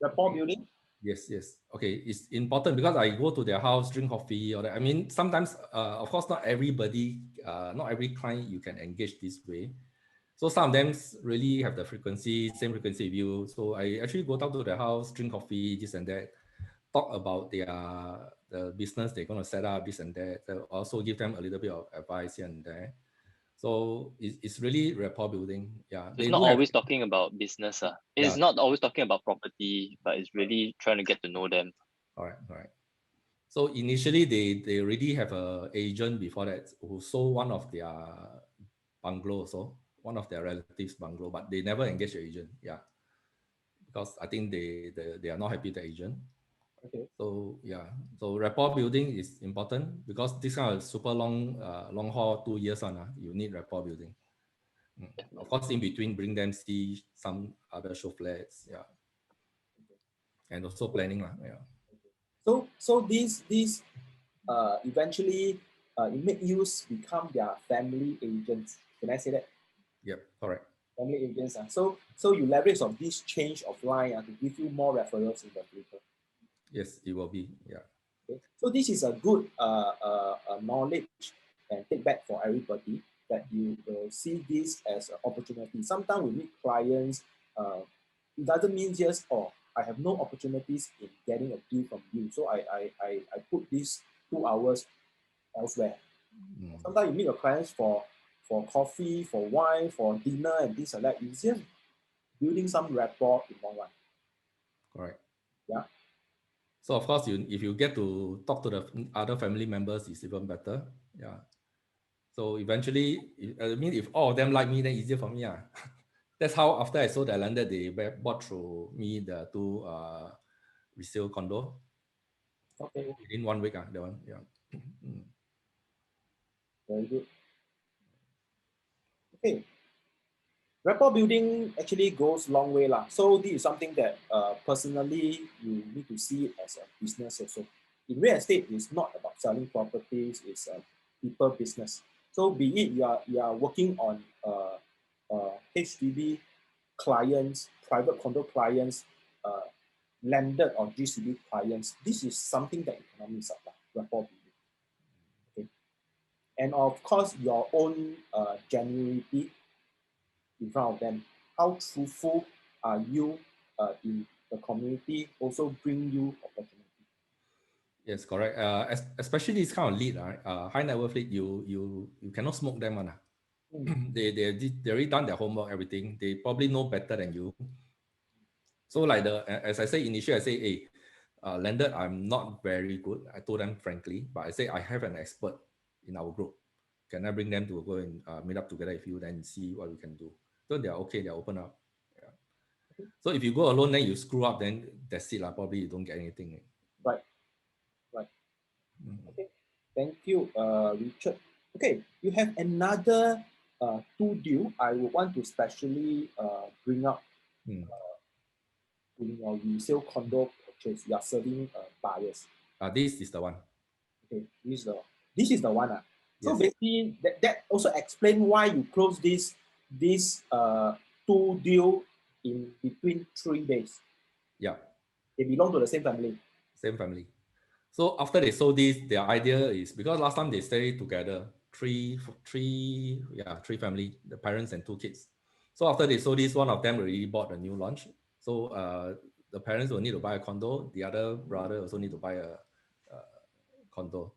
Rapport building? Yes. Okay, it's important because I go to their house, drink coffee, or that. I mean, sometimes, of course, not everybody, not every client you can engage this way. So some of them really have the same frequency view. So I actually go down to their house, drink coffee, this and that, talk about the business they're going to set up, this and that. So also give them a little bit of advice here and there. So it's really rapport building. Yeah, it's not always talking about business. It's not always talking about property, but it's really trying to get to know them. All right. So initially, they already have an agent before that who sold one of their bungalow, so one of their relatives' bungalow, but they never engaged an agent. Yeah, because I think they are not happy with the agent. Okay. So yeah, so rapport building is important because this kind of super long haul 2 years on, you need rapport building. Of course, in between, bring them see some other show flats, yeah, and also planning lah, yeah. So these eventually it make you become their family agents. Can I say that? Yep, correct. Family agents. So you leverage on this change of line to give you more referrals in the future. Yes, it will be. Yeah. Okay. So this is a good knowledge and take back for everybody, that you will see this as an opportunity. Sometimes we meet clients, it doesn't mean just, oh, I have no opportunities in getting a deal from you, so I put these 2 hours elsewhere. Sometimes you meet your clients for coffee, for wine, for dinner, and things like that. It's just building some rapport in one. Correct. Yeah. So of course, if you get to talk to the other family members, it's even better. Yeah. So eventually, I mean, if all of them like me, then easier for me. That's how after I sold the landed, they bought through me the 2 resale condo. Okay. Within 1 week, that one. Yeah. Very good. Okay. Rapport building actually goes long way lah. So this is something that personally you need to see it as a business also. In real estate, it's not about selling properties; it's a people business. So be it you are working on HDB clients, private condo clients, landed or GCB clients, this is something that you cannot miss out, rapport building. Okay. and of course your own genuinity in front of them. How truthful are you in the community also bring you opportunity. Yes, correct. Especially this kind of lead, right? High net worth lead, you cannot smoke them on. They already done their homework, everything. They probably know better than you. So like as I say initially, I say, hey, landed, I'm not very good. I told them frankly, but I say I have an expert in our group. Can I bring them to go and meet up together with you, then see what we can do? So they're okay, they're open up. Yeah. So if you go alone, then you screw up, then that's it. Probably you don't get anything. Right. Okay. Thank you, Richard. Okay, you have another two deal I would want to specially bring up in your resale condo purchase. You are serving buyers. This is the one. Okay, this is the one. So Yes. basically, that also explain why you close this two deal in between 3 days. Yeah. They belong to the same family. Same family. So after they sold this, their idea is because last time they stay together, three family, the parents and two kids. So after they sold this, one of them already bought a new launch. So the parents will need to buy a condo. The other brother also need to buy a condo.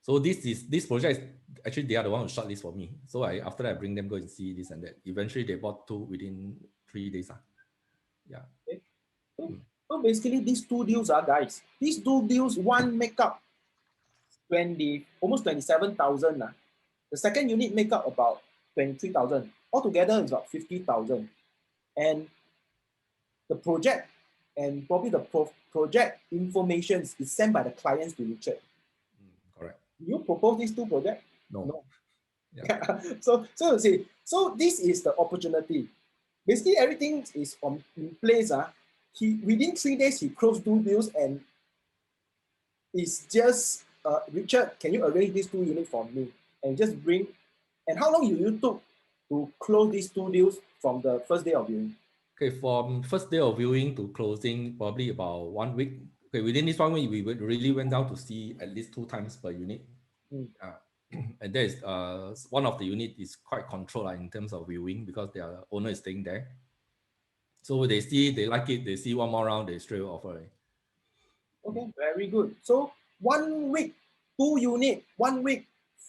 So this project is actually they are the one who shortlist for me. So after that I bring them go and see this and that. Eventually they bought two within 3 days. Yeah. Okay. So basically these two deals are guys. These two deals, one make up almost 27,000. The second unit make up about 23,000. Altogether it's about 50,000. And the project and probably the project information is sent by the clients to Richard. Correct. You propose these two projects? No. Yeah. So you see, so this is the opportunity. Basically, everything is in place. Within 3 days, he closed two deals, and it's just Richard, can you arrange these two units for me? And just bring. And how long you took to close these two deals from the first day of viewing? Okay, from first day of viewing to closing, probably about 1 week. Okay, within this 1 week, we really went down to see at least 2 times per unit. And there is one of the unit is quite controlled in terms of viewing because their owner is staying there. So they like it, they see one more round, they straight offer. Okay, very good. So 1 week, 2 unit, 1 week,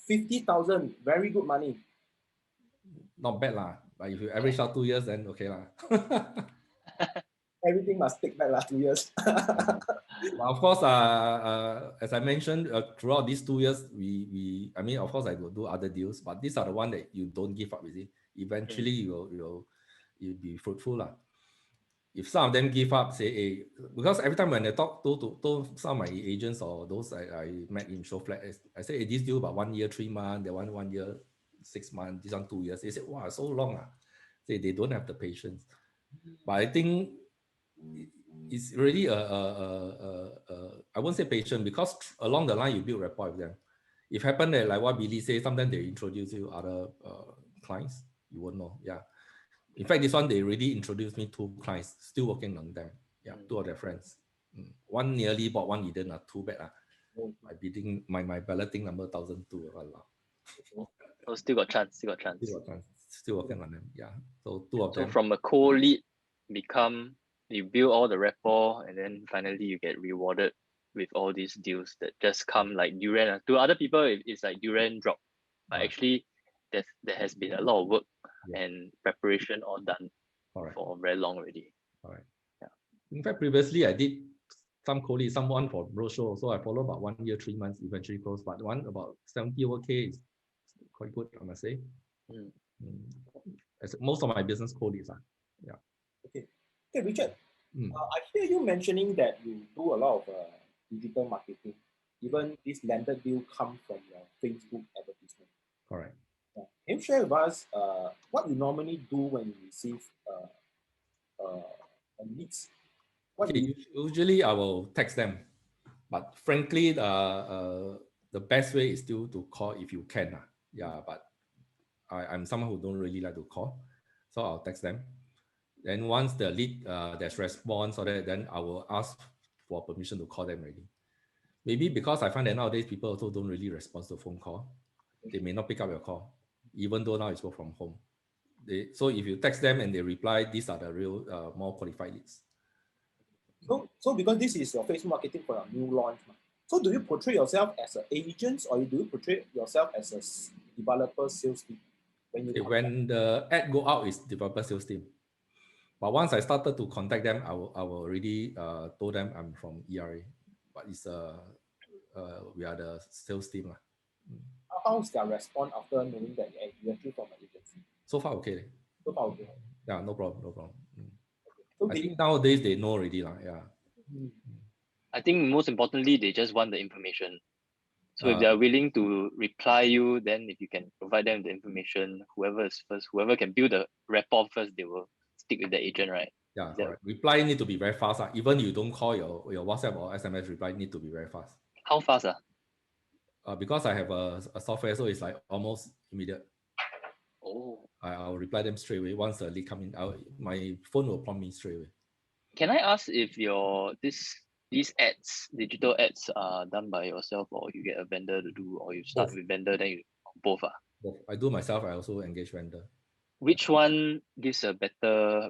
50,000, very good money. Not bad lah. But if you average out 2 years, then okay lah. Everything must take back 2 years. But of course, as I mentioned, throughout these 2 years, I mean, of course, I will do other deals, but these are the one that you don't give up. You see, eventually you'll be fruitful lah. If some of them give up, say, hey, because every time when I talk to some of my agents or those I met in show flat, I say, hey, this deal about 1 year, 3 months, they want 1 year, 6 months, this one 2 years. They say, wow, so long. Say they don't have the patience. But I think it's really I won't say patient because along the line you build rapport with them. If happen that like what Billy says, sometimes they introduce you other clients, you won't know. Yeah. In fact, this one they already introduced me 2 clients, still working on them. Yeah, 2 of their friends. One nearly bought, one didn't. Too bad. My bidding, my balloting number 1,002. Oh, still got chance. Still working on them. Yeah. So 2 of So them. from a cold lead, you build all the rapport, and then finally you get rewarded with all these deals that just come like durian. To other people, it's like durian drop, but actually, there has been a lot of work and preparation all done for very long already. All right. Yeah. In fact, previously I did some cold, someone for roadshow. So I followed about 1 year, 3 months, eventually closed. But one about 70 over K is quite good, I must say. As most of my business cold leads. Yeah. Okay, Richard. I hear you mentioning that you do a lot of digital marketing. Even this landed deal come from your Facebook advertisement. Correct. Can you share with us what you normally do when you receive leads? Usually I will text them, but frankly, the best way is still to call if you can. Yeah, but I'm someone who don't really like to call, so I'll text them. Then once the lead there's response or that, then I will ask for permission to call them already. Maybe because I find that nowadays people also don't really respond to phone call. they may not pick up your call, even though now it's work from home. So if you text them and they reply, these are the real more qualified leads. So because this is your Facebook marketing for a new launch, so do you portray yourself as an agent or do you portray yourself as a developer sales team? When the ad go out, it's developer sales team. But once I started to contact them, I will already told them I'm from ERA, but it's we are the sales team. How's their response after knowing that you're actually from an agency? So far, okay. So far, okay. Yeah, no problem, no problem. So I think nowadays they know already, yeah. I think most importantly, they just want the information. So if they're willing to reply you, then if you can provide them the information, whoever is first, whoever can build the rapport first, they will stick with the agent, right? Yeah, correct. Reply need to be very fast. Even you don't call your WhatsApp or SMS reply need to be very fast. How fast? Because I have a software, so it's like almost immediate. Oh. I'll reply them straight away. Once the lead come in, my phone will prompt me straight away. Can I ask if these ads, digital ads, are done by yourself, or you get a vendor to do, or you start with vendor, then you both? Both. I do myself. I also engage vendor. Which one gives a better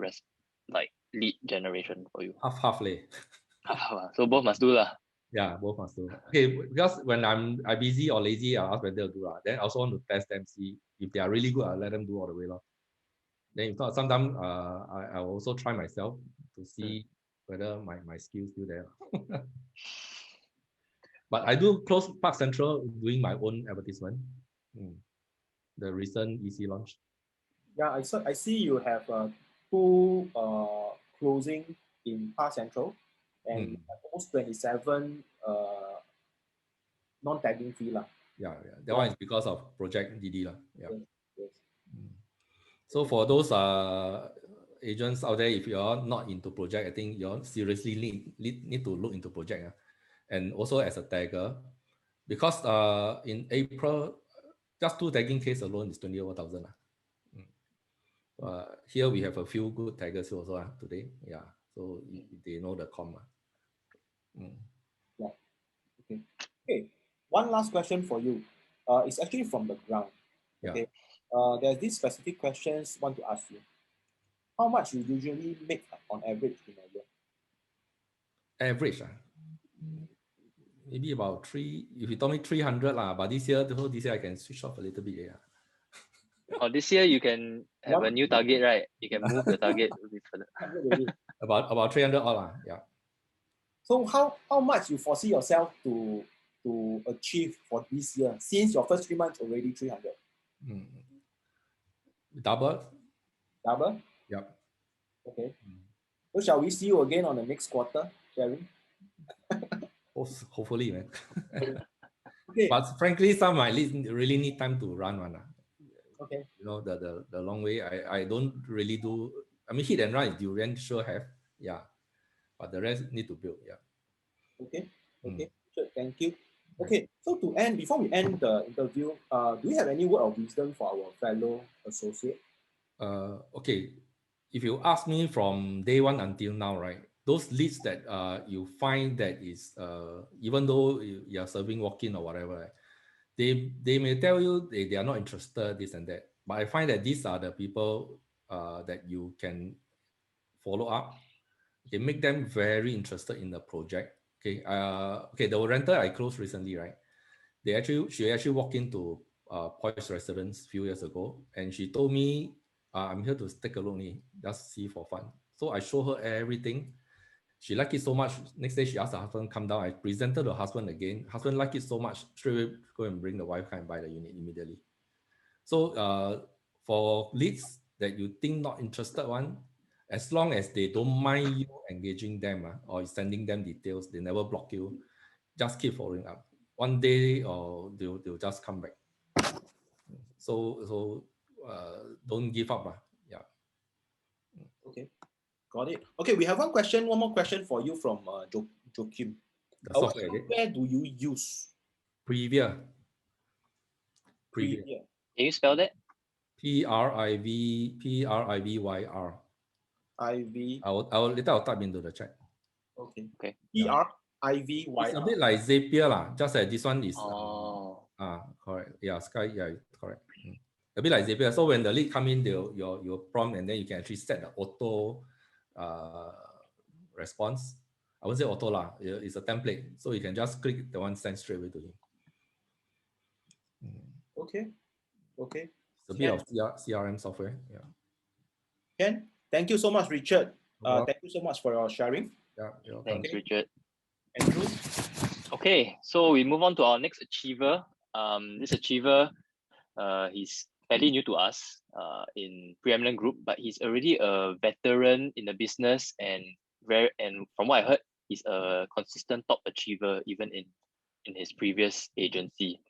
lead generation for you? Half leh. So both must do lah. Yeah, both must do. Okay, because when I'm busy or lazy, I'll ask vendor to do. Then I also want to test them, see if they are really good, I'll let them do all the way. Then if not, sometimes I also try myself to see whether my skills still there. But I do close Park Central doing my own advertisement. The recent EC launch. Yeah, I see you have two closing in Park Central and almost 27 non-tagging fee lah. Yeah. That one is because of Project DD lah. Yeah. Yes. So for those agents out there, if you're not into project, I think you seriously need to look into project. And also as a tagger, because in April, just 2 tagging case alone is 21,000. Here we have a few good taggers also today. Yeah, so they know the com. Yeah. Okay. One last question for you. It's actually from the ground. Okay. Yeah. There's these specific questions I want to ask you. How much you usually make on average in a year? Average, maybe about 3. If you told me 300 but this year I can switch off a little bit. Yeah. This year you can have a new target, right? You can move the target a bit further. about 300 all. Yeah. So how much you foresee yourself to achieve for this year, since your first 3 months already 300? Double? Yep. Okay. So shall we see you again on the next quarter, Jerry? Hopefully, man. Okay. But frankly, some might really need time to run one. Okay. You know, the long way. I don't really do. I mean, hit and run is durian sure have. Yeah. But the rest need to build. Yeah. Okay. Sure. Thank you. Okay. So to end, before we end the interview, do you have any word of wisdom for our fellow associate? Okay. If you ask me from day one until now, right? Those leads that you find that is even though you are serving walk-in or whatever, they may tell you they are not interested, this and that. But I find that these are the people that you can follow up. Okay, make them very interested in the project. Okay, the renter I closed recently, right? She actually walked into Poise Residence a few years ago, and she told me, "I'm here to take a look, just see for fun." So I show her everything. She liked it so much. Next day, she asked her husband to come down. I presented her husband again. Husband liked it so much, straight away go and bring the wife and buy the unit immediately. So for leads that you think not interested one, as long as they don't mind you engaging them or sending them details, they never block you, just keep following up. One day or they'll just come back. So don't give up. Yeah. Okay. Got it. Okay, we have one more question for you from Joachim. What software do you use? Privia. Can you spell that? Privyyr. Later I'll type into the chat. Okay. Privyyr. It's a bit like Zapier just that this one is correct. Yeah, Sky, yeah, correct. A bit like Zapier. So when the lead come in, your prompt, and then you can actually set the auto response. I wouldn't say auto lah. It's a template, so you can just click the one send straight away to him. Okay. Okay. It's a bit of CRM software. Yeah. Ken, thank you so much, Richard. Well, Thank you so much for your sharing. yeah, you're Thanks, Okay. Richard. Andrew. Okay, so we move on to our next achiever. This achiever, he's fairly new to us in Preeminent Group, but he's already a veteran in the business, and from what I heard, he's a consistent top achiever even in his previous agency.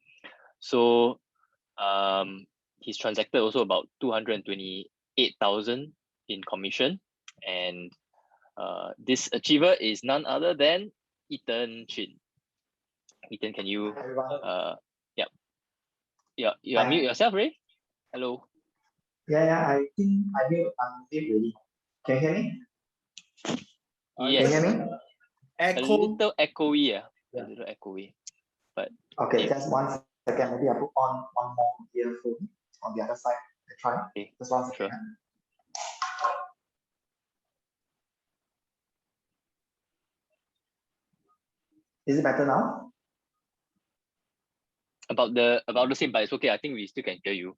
So he's transacted also about 228,000 in commission, and this achiever is none other than Ethan Chin. Ethan, can you you unmute yourself, Ray? Hello. Yeah, I think I'm mute ready. Can you hear me? Yes. Can you hear me? A little echoey, a little echoey. But okay, just 1 second. Maybe I put on one more earphone on the other side. I try. Okay. Just 1 second. Sure. Is it better now? About the same, but it's okay. I think we still can hear you.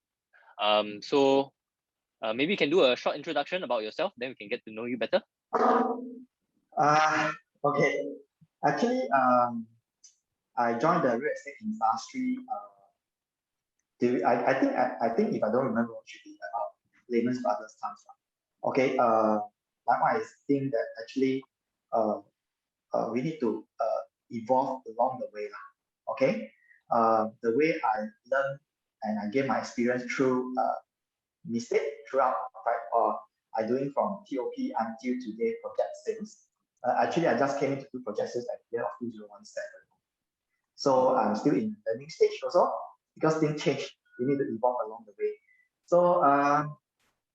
So maybe you can do a short introduction about yourself, then we can get to know you better. Okay. Actually, I joined the real estate industry. I think if I don't remember, it should be about Lehman Brothers times. Okay. Likewise, I think that actually, we need to evolve along the way. Okay. The way I learned and I gained my experience through mistake throughout, right? Or I doing from TOP until today project sales. Actually, I just came into do project sales at the year of 2017. So I'm still in learning stage also because things change. We need to evolve along the way. So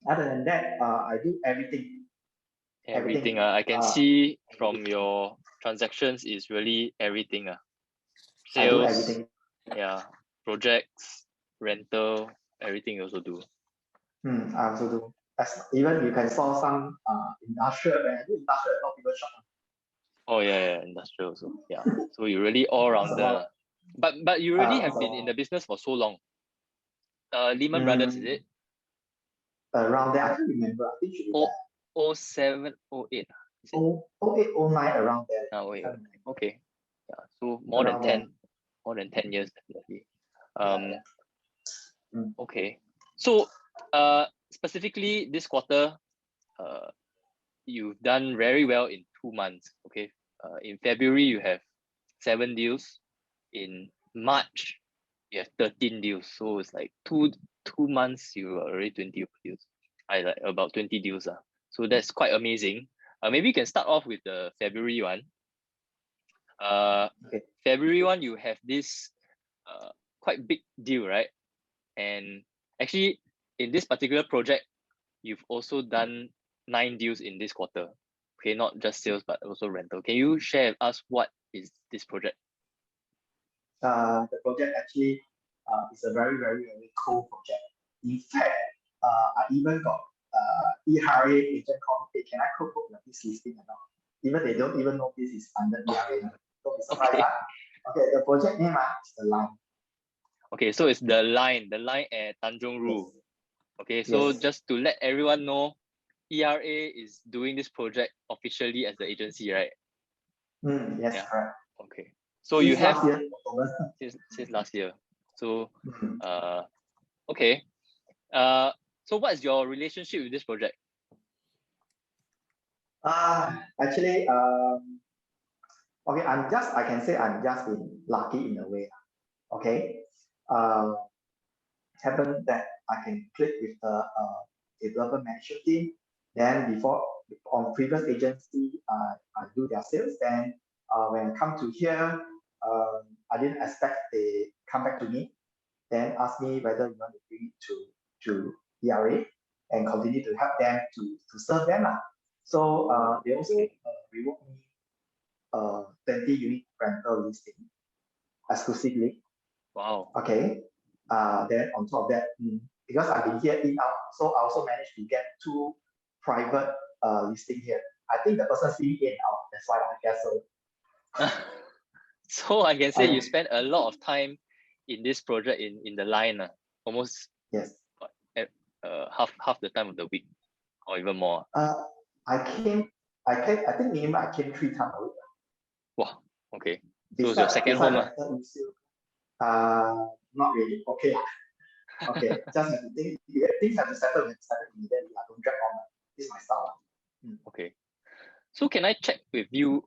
other than that, I do everything. Everything. I can see from your transactions is really everything. I do Sales, everything. yeah, projects, rental, everything you also do. I also do. Even you can saw some industrial, when I do industrial, a lot of people shop. Oh yeah, industrial also. Yeah. So you really all rounder. But you really have been in the business for so long. Lehman Brothers, is it? Around there, I can't remember. I think it should be 07, 08. 08, 09, around there. Oh, 08, 09. Okay. Yeah. So more than 10 years definitely. Okay. So specifically this quarter, you've done very well in 2 months. Okay. In February you have 7 deals. In March you have 13 deals. So it's like two months you are already 20 deals. I like about 20 deals. So that's quite amazing. Maybe you can start off with the February one. Okay. February one, you have this quite big deal, right? And actually, in this particular project, you've also done 9 deals in this quarter. Okay, not just sales, but also rental. Can you share with us what is this project? The project actually is a very, very, very cool project. In fact, I even got ERA agent called, hey, can I cook this listing or not? Even they don't even know this is under ERA. Don't be surprised. Okay. Okay, the project name is The Line. Okay, so it's the line at Tanjong Ru. Yes. Okay, so Yes. just to let everyone know, ERA is doing this project officially as the agency, right? Yes, Yeah. correct. Okay. So Since you have last year, October. since last year. So okay. So what is your relationship with this project? Actually, okay, I can say I'm just been lucky in a way. Okay. Happened that I can click with the developer management team. Then before on previous agency, I do their sales. Then when I come to here, I didn't expect they come back to me, then ask me whether you want to bring it to ERA and continue to help them to serve them. So they also reward me 20 unit rental listing exclusively. Wow. Okay. Then on top of that, because I've been here in out, so I also managed to get 2 private listing here. I think the person see in out, that's why I guess so. So I can say I- you spent a lot of time in this project in the line, almost Yes. half the time of the week, or even more. I think minimum I came 3 times a week. Wow. Okay. So it's your second home. Not really. Okay. Okay. Just have to think. Things have to settle immediately. I don't drag on. This is my style. Okay. So can I check with you?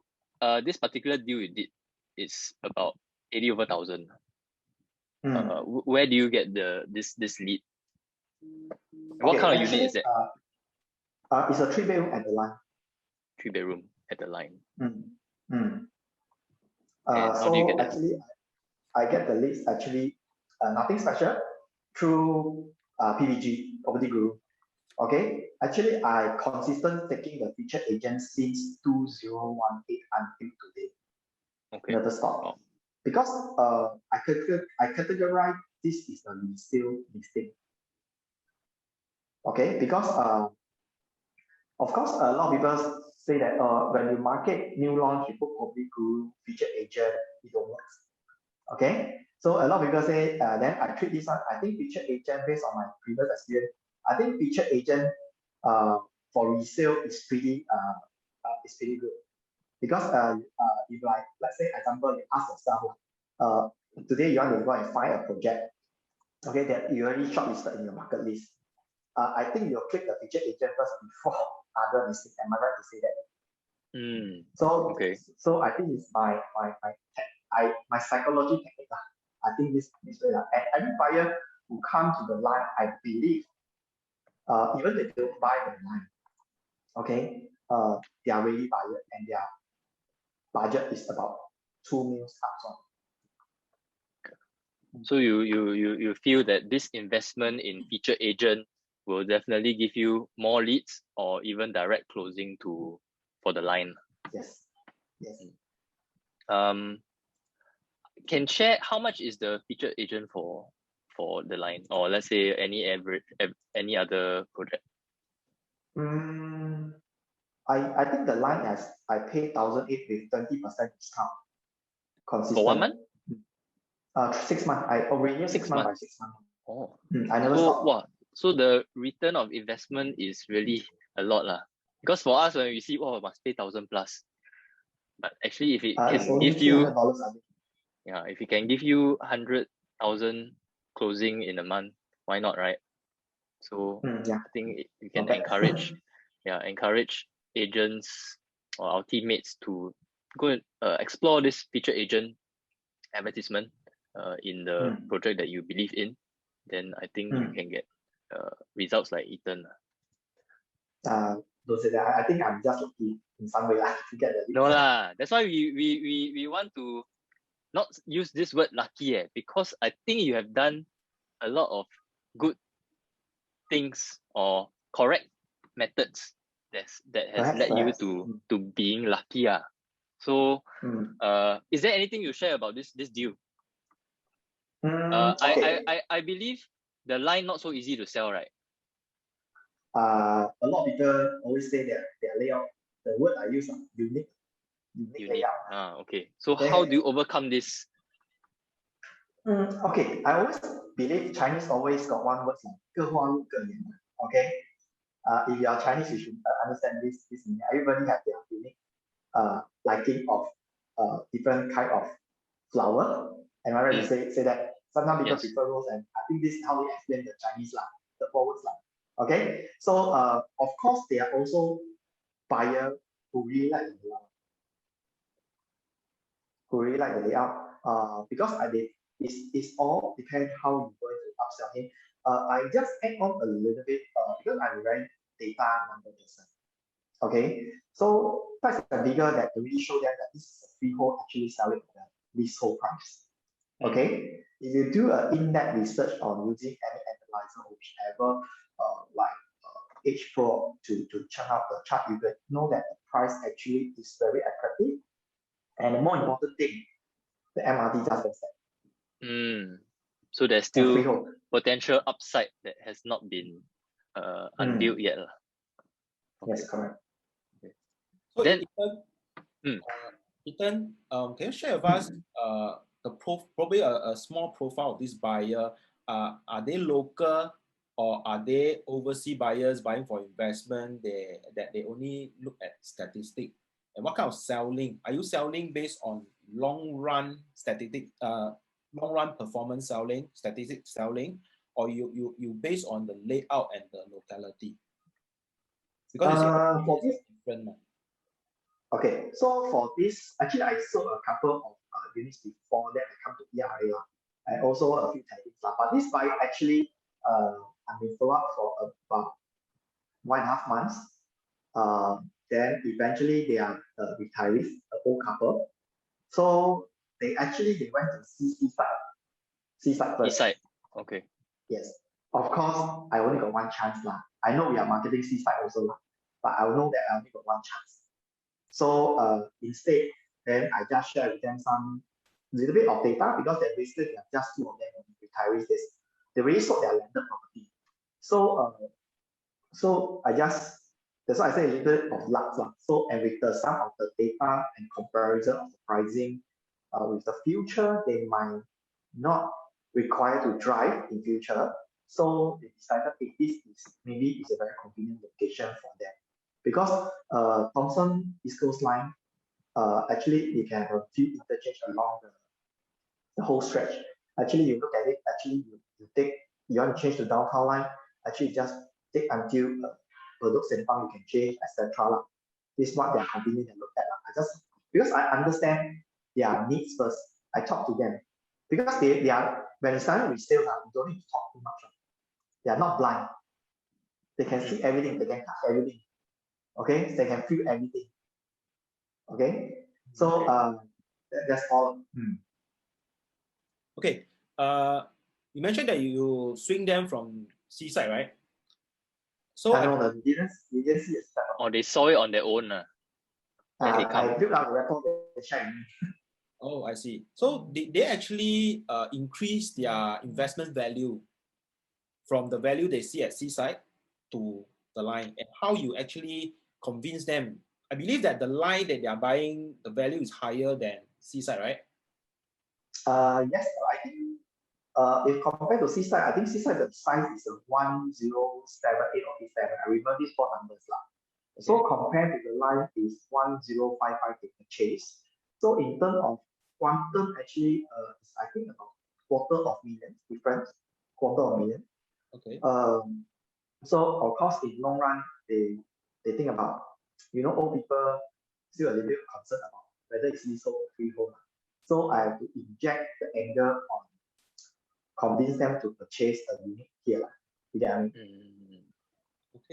This particular deal you did is about 80 over 1,000. Where do you get this lead? What kind of unit is it? It's a 3-bedroom at the line. 3-bedroom at the line. So do you get actually, I get the leads actually nothing special through PVG, Property Guru. Okay, actually I consistent taking the featured agent since 2018 until today. Okay. Never stop. Because I categorize this is a resale listing. Okay, because of course a lot of people say that when you market new launch, you put Property Guru, featured agent, it don't work. Okay, so a lot of people say then I treat this one. I think featured agent based on my previous experience. I think featured agent for resale is pretty good because if like let's say example you ask yourself today you want to go and find a project, okay, that you already shortlisted in your market list. I think you'll click the featured agent first before other listing. Am I right to say that? So okay. So I think it's my psychology technique. I think this way. And every buyer who comes to the line, I believe, even if they don't buy the line, okay, they are really buyer and their budget is about 2 million up. So you feel that this investment in featured agent will definitely give you more leads or even direct closing for the line. Yes. Can share how much is the featured agent for the line, or let's say any other project? I think the line I pay 1,800 with 20% discount. Consistent. For 1 month? 6 months. I renew 6 months by 6 months. Oh. I never stop. So the return of investment is really a lot lah. Because for us when we see must pay 1,000 plus. But actually if it can give you if it can give you 100,000 closing in a month, why not, right? So I think you can encourage agents or our teammates to go and explore this featured agent advertisement in the project that you believe in. Then I think you can get results like Ethan. Don't say that. I think I'm just lucky in some way to get the lead. No lah. That's why we want to not use this word lucky because I think you have done a lot of good things or correct methods that has led you to being lucky. So is there anything you share about this deal? Okay. I believe the line not so easy to sell, right? A lot of people always say that their layout, the word I use, unique layout. Okay. So how do you overcome this? Okay, I always believe Chinese always got one word, 各花入各眼. Okay, if you are Chinese, you should understand this meaning. Everybody have their unique liking of different kind of flower. Am I right to say that? Sometimes people prefer rose, and I think this is how we explain the Chinese the 4 words . Okay, so of course there are also buyer who really like the layout. Because it's all depends how you're going to upsell him. I just add on a little bit because I'm very data number person. Okay, so that's the bigger that really show them that this is a freehold actually selling at the leasehold price. Okay, if you do an in-depth research on using any analyzer or whichever like H-Pro to check out the chart, you will know that the price actually is very attractive. And the more important thing, the MRT just does that. So there's and still freehold. potential upside that has not been unbuilt yet. Yes, correct. So Then- Ethan, can you share with us probably a small profile of this buyer? Are they local or are they overseas buyers buying for investment? That they only look at statistic, and what kind of selling? Are you selling based on long run statistic, long run performance selling, statistic selling, or you based on the layout and the locality? Because For this, different. okay, so for this, actually I sold a couple of units before that I come to ERA, and also a few tenants. But this buyer actually, I've been follow up for about 1.5 months. Then eventually they are retirees, an old couple. So they went to seaside first. Seaside. Okay. Yes. Of course, I only got one chance lah. I know we are marketing seaside also lah, but I know that I only got one chance. So instead, then I just share with them some little bit of data because they basically they are just two of them retirees. They already sold their landed property. So I just, that's why I say a little bit of luck lah. So and with the sum of the data and comparison of the pricing, with the future, they might not require to drive in future. So they decided this is maybe a very convenient location for them. Because Thomson East Coast Line, actually you can have a few interchange along the whole stretch. Actually, you look at it, actually you want to change to downtown line, actually just take until Bedok Sempang, you can change, etc. This is what they are convenient and look at. Because I understand their needs first, I talk to them. Because they are, when it's time with sales, you don't need to talk too much. They are not blind. They can see everything, they can touch everything. Okay, they can feel everything. Okay, so that's all. Okay, you mentioned that you swing them from seaside, right? So I know that you didn't see it. Or they saw it on their own. Then they come. I built out the rapport, they share with me. Oh, I see. So they actually increase their investment value from the value they see at seaside to the line, and how you actually convince them. I believe that the line that they are buying, the value is higher than seaside, right? Yes, I think if compared to seaside, I think seaside the size is a 1078 or 87. I remember these four numbers lah. So compared to the line is 1055 to purchase. So in terms of quantum, actually, it's I think about $250,000 difference, $250,000. Okay. So of course, in long run, they think about, old people still a little bit concerned about whether it's leasehold or freehold. So I have to inject the angle on convince them to purchase a unit here. Okay.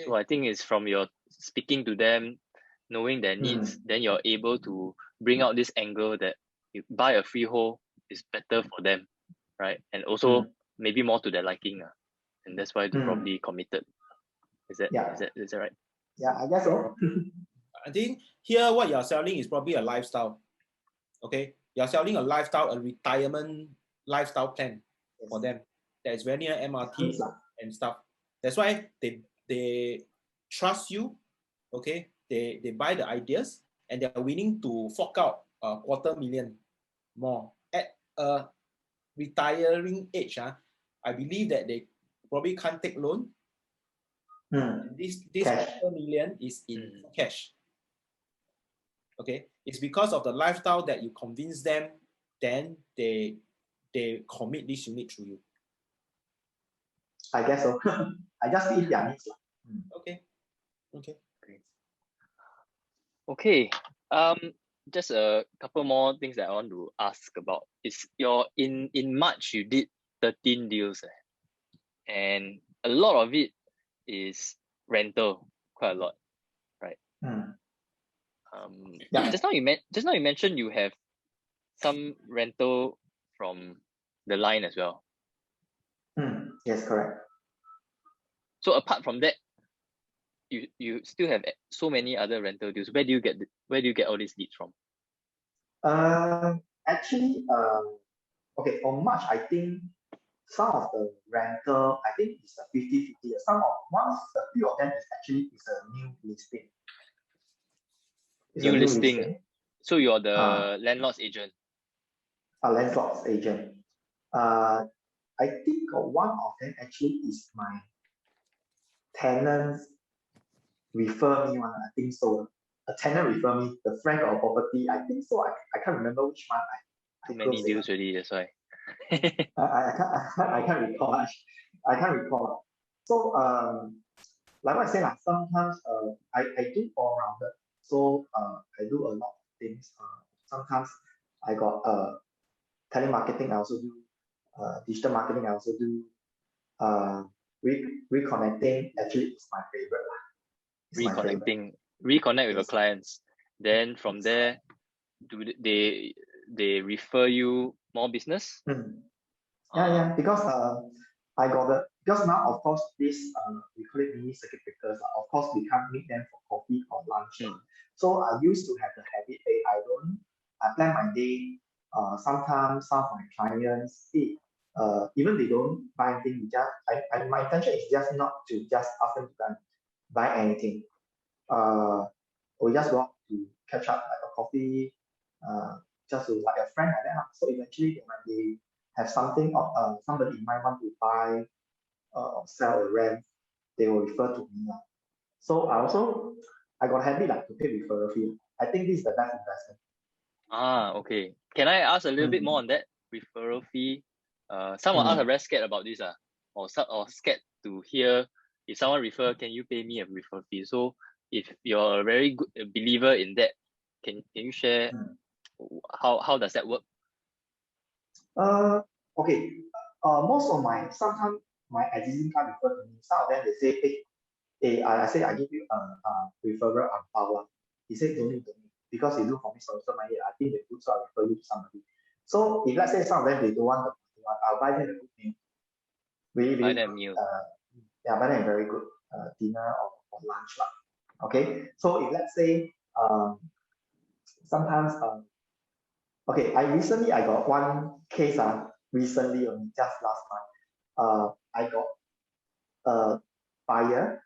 So I think it's from your speaking to them, knowing their needs, then you're able to bring out this angle that you buy a freehold is better for them, right? And also maybe more to their liking, and that's why they're probably committed. Is that right? Yeah, I guess so. I think here what you're selling is probably a lifestyle. Okay, you're selling a lifestyle, a retirement lifestyle plan for them that is very near MRT and stuff. That's why they trust you. Okay, they buy the ideas and they're willing to fork out $250,000 more at a retiring age. I believe that they probably can't take loan. This $250,000 is in cash. Okay, it's because of the lifestyle that you convince them, then they commit this unit through you. I guess so. I just feed their needs. Okay. Just a couple more things that I want to ask about. Is in March you did 13 deals, and a lot of it is rental, quite a lot, right? Just now you mentioned you have some rental from the line as well. Yes, correct. So apart from that, you still have so many other rental deals. Where do you get all these leads from? Actually, okay, on March, I think some of the rental, I think it's a 50-50. A few of them is actually is a new listing. It's New a new listing. So you're the Ah. landlord's agent. A landlord's agent. I think one of them actually is my tenants refer me one. I think so. A tenant refer me, the friend of property. I think so. I can't remember which one. Too many deals already, that's why. I can't recall. I can't recall. So like what I said, sometimes I do all rounded. So I do a lot of things. Sometimes I got telemarketing. I also do digital marketing. I also do reconnecting. Actually, it's my favorite. It's my favorite. Reconnect with your Yes. clients. Then from Yes. there, do they refer you more business? Yeah, because because now of course this we call it mini circuit breakers. Of course we can't meet them for coffee or lunch. So I used to have the habit. I plan my day. Sometimes some of my clients, even they don't buy anything. My intention is just not to just ask them to buy anything. We just want to catch up like a coffee, just to like a friend like that. So eventually when they have something or somebody in mind want to buy or sell or rent, they will refer to me. So I got habit like to pay referral fee. I think this is the best investment. Okay. Can I ask a little bit more on that referral fee? Some of us are very scared about this, or scared to hear if someone refer, can you pay me a referral fee? So if you're a very good believer in that, can you share how does that work? Okay. Most of sometimes my existing client refer to me. Some of them they say, hey, I say I give you a referral power. He said don't need because they do for me so money. I think they good, so I refer you to somebody. So if let's say some of them they don't want the I'll buy them a good meal. Buy them meal. Yeah, buy them a very good dinner or lunch. Okay. So if let's say sometimes okay, I got one case recently just last month. I got a buyer,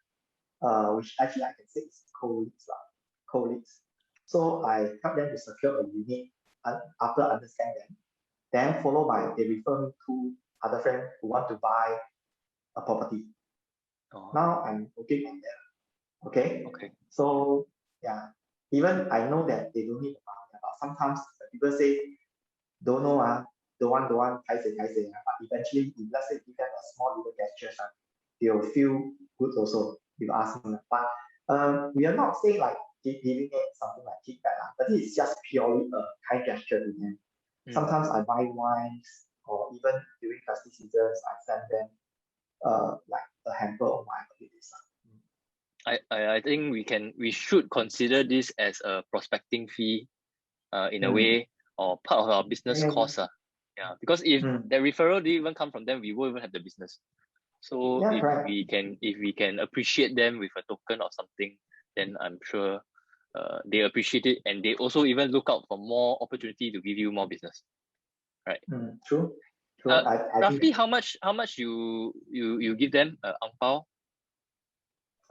which actually I can say is co-leads. So I help them to secure a unit after understand them. Then followed by they refer me to other friends who want to buy a property. Now I'm working on that. Okay. So yeah, even I know that they don't need the money, but sometimes people say don't know don't want paiseh, but eventually if let's say give them a small little gesture, they will feel good also if asking. But we are not saying like giving it something like kickback, but it is just purely a kind gesture to them. Sometimes I buy wines or even during festive seasons I send them like a hamper or whatever it is. I think we should consider this as a prospecting fee in a way, or part of our business cost. Yeah, because if the referral didn't even come from them, we won't even have the business. So if we can appreciate them with a token or something, then I'm sure they appreciate it, and they also even look out for more opportunity to give you more business. Right. True. Roughly how much you give them ang pao?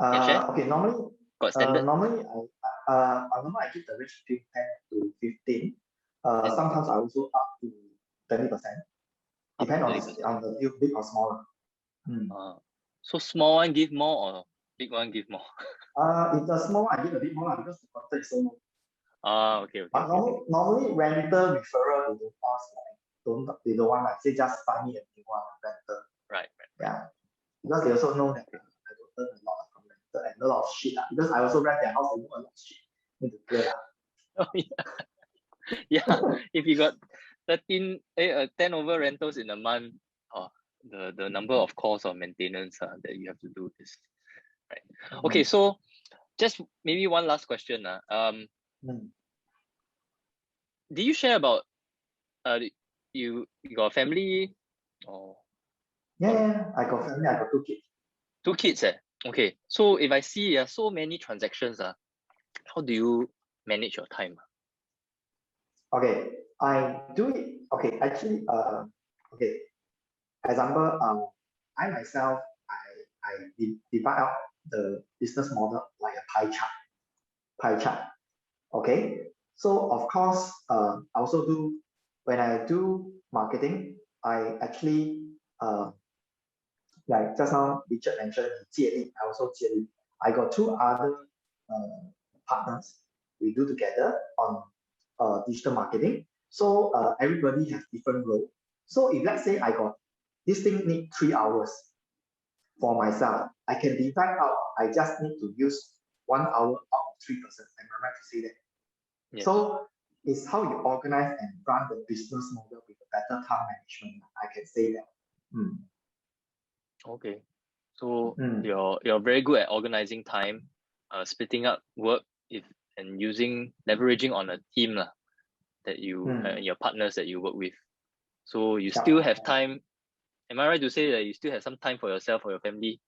Okay, normally got standard. Normally I give the range between 10 to 15. Sometimes I also up to 20%. Depend on the deal, big or small. So small one give more or big one give more? If the small one I give a bit more because the contract is so low. Okay. But normally rental referral they don't ask they don't want say just buy me a new one rental. Right. Yeah, because they also know that I don't earn a lot from rental and a lot of shit because I also rent their house and do a lot of shit. Need to clear that. Oh yeah. If you got 10 over rentals in a month, the number of calls or maintenance that you have to do is right. Okay, so just maybe one last question. Did you share about you got a family or? Yeah, I got family. I got 2 kids. 2 kids, Okay. So if I see so many transactions, how do you manage your time? Okay, I do it. Okay, actually, okay. example, I myself, I divide out the business model like a pie chart. Okay, so of course, I also do when I do marketing, I actually like just now Richard mentioned 借力, I also 借力. I got two other partners we do together on digital marketing. So everybody has different role. So if let's say I got this thing need 3 hours for myself, I can divide out. I just need to use 1 hour out of 3%. Am I right to say that? Yes. So it's how you organize and run the business model with a better time management. I can say that. Okay. So Mm. you're very good at organizing time, splitting up work and leveraging on a team that you and your partners that you work with. So you still have time. Am I right to say that you still have some time for yourself or your family?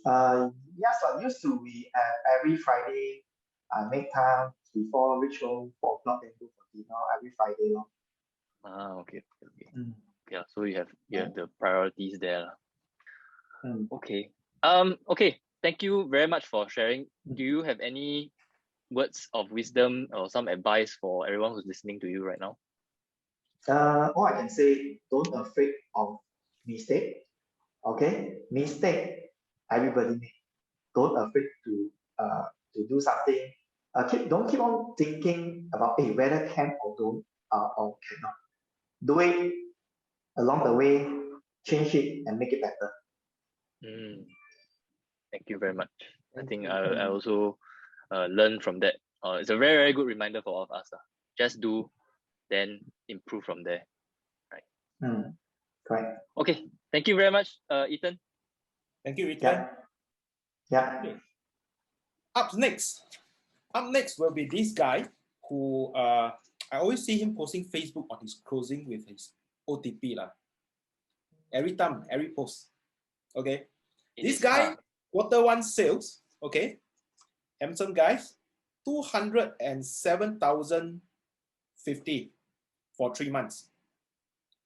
Yes, I used to be every Friday. I make time before reach home 4 o'clock and go for dinner every Friday. Okay. Yeah, so you have the priorities there. Okay. Okay. Thank you very much for sharing. Do you have any words of wisdom or some advice for everyone who's listening to you right now? All I can say, don't afraid of mistake. Okay, mistake everybody make. Don't afraid to do something. Don't keep on thinking about whether can or don't or cannot. Do it along the way, change it and make it better. Thank you very much. I think I also learned from that. It's a very, very good reminder for all of us. Just do, then improve from there. Right. Correct. Okay. Thank you very much, Ethan. Thank you, Ethan. Yeah. Okay. Up next will be this guy who I always see him posting Facebook on his closing with his OTP every post. Okay. This guy, Q1 sales, okay, handsome guys, 207,050 for 3 months.